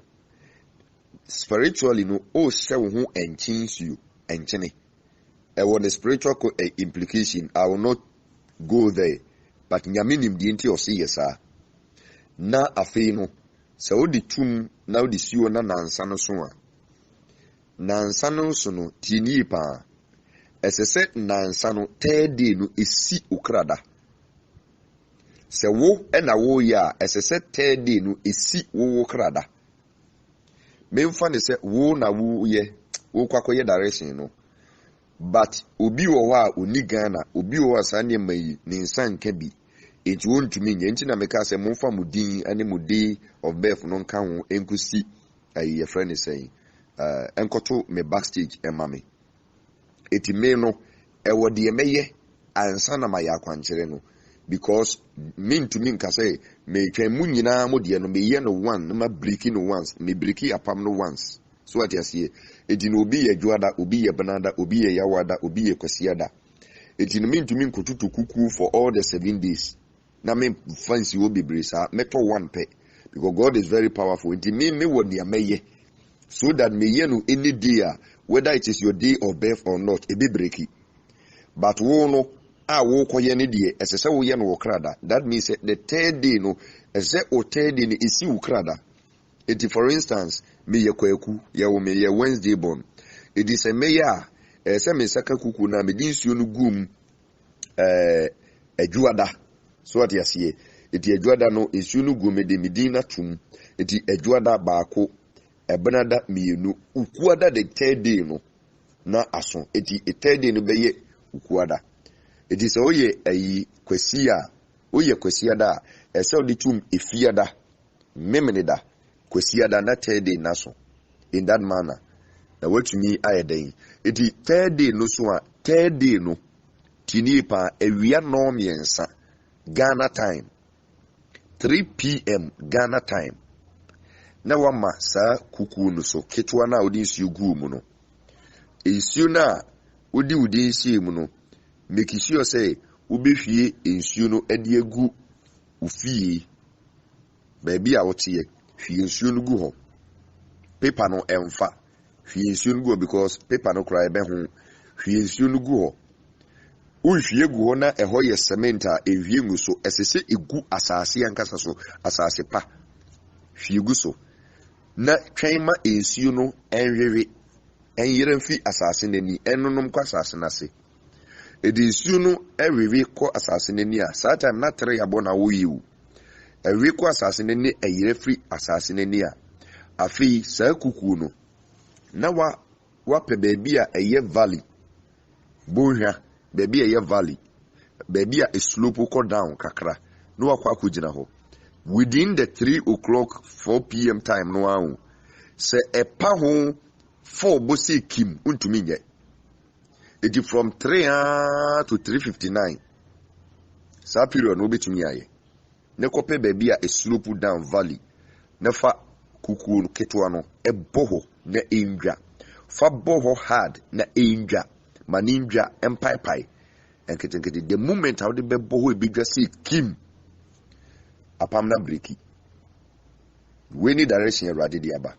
spiritually no o hyɛ wo ho ɛnkyensuo ɛnkyene ɛwɔ the spiritual implication. I will not go there but nyame nim die nti ɔse yɛ saa na afei no sɛ wode tum na wode siwo na nansa no so a nansa no so no tinie paa ɛsɛ sɛ nansa no third day no esi okrada sɛ wo ɛna wo yɛ a ɛsɛ sɛ third day no esi wo krada memfa ne sɛ wo na wo yɛ wo kwakɔyɛ direction no but obi wɔ hɔ a oni Ghana obi wɔ hɔ a saa nneɛma yi ne nsa nka bi enti wontumi nyɛ nti na meka sɛ momfa mo din ane mo day of birth no nka ho enkosi ayi yɛfrɛ ne sɛn enkoto me backstage ɛma me eti me no ɛwɔ deɛ mɛyɛ ansa na ma yɛ akwankyerɛ no because mentumi nka sɛ metwɛn mu nyinaa mo deɛ no meyɛ no one na ma breaki no once me breaki apam no once so ati aseɛ eti no obi yɛ dwoada obi yɛ benada obi yɛ yawada obi yɛ kwasiada eti no mentumi nkotutu kuku for all the 7 days na me fancy wo bebre saa meto one pɛ because God is very powerful eti me wɔ nea mɛyɛ so that meyɛ no any day whether it is your day of birth or not e be breaki but wo no wo koye ne de ɛsɛ sɛ wo yɛ no wo krada that means the third day no ɛsɛ o third day no esi wo krada eti for instance me yɛ kwaku yɛ wo me yɛ Wednesday born edi sɛ me yɛ ɛsɛ me saka kuku na me di nsuo no gum adwuada so ati aseɛ eti adwuada no nsuo no gum me de me din na tum eti adwuada baako ɛbenada mienu ukuada the third day no na aso eti third day no bɛyɛ ukuada eti sɛ oyɛ ayi kwasia oyɛ kwasiada ɛsɛ odi tum efiada memeneda kwasiada na third day na so in that manner na watumi ayɛdan eti third day no so a third day no tini pa awia no miensa Ghana time 3 p.m. Ghana time na wama saa kuku no so ketwa na odi nsuo gu mu no nsuo na odi nsuo mu no make sure say ubehwie nsuo no ade agu ufie baabi a wote hwie nsuo no gu ho paper no emfa hwie nsuo no gu because paper no kra ebe ho hwie nsuo no gu ho uhwie gu ho na ɛhɔ yɛ cement a ehwie ngu so ɛsese egu asase ankasa so asase pa hwie gu so na twɛn ma nsuo no enwewe enyere mfi asase n'ani enonom kwa asase n'ase edi nsuo no ewewe kɔ asase n'ani a saa time na tere yabo na wo yiwu ewe kɔ asase n'ani eyere firi asase n'ani a afi saa kuku no na wa pɛ baabi a ɛyɛ valley bonhwa baabi a ɛyɛ valley baabi a slope kɔ down kakra na wakɔ akɔgyina hɔ within the 3 o'clock 4 p.m. time no ahu se epa ho 4 bosi kim untumi nye edi from 3 to 3:59 sa period no betumi aye ne kope baby a slope down valley ne fa kuku ketwa no eboho na endwa fa boho hard na endwa manindwa empaipai enketenkete the moment how the boho e bigwa say kim apam na breaki we ni direction Awurade di aba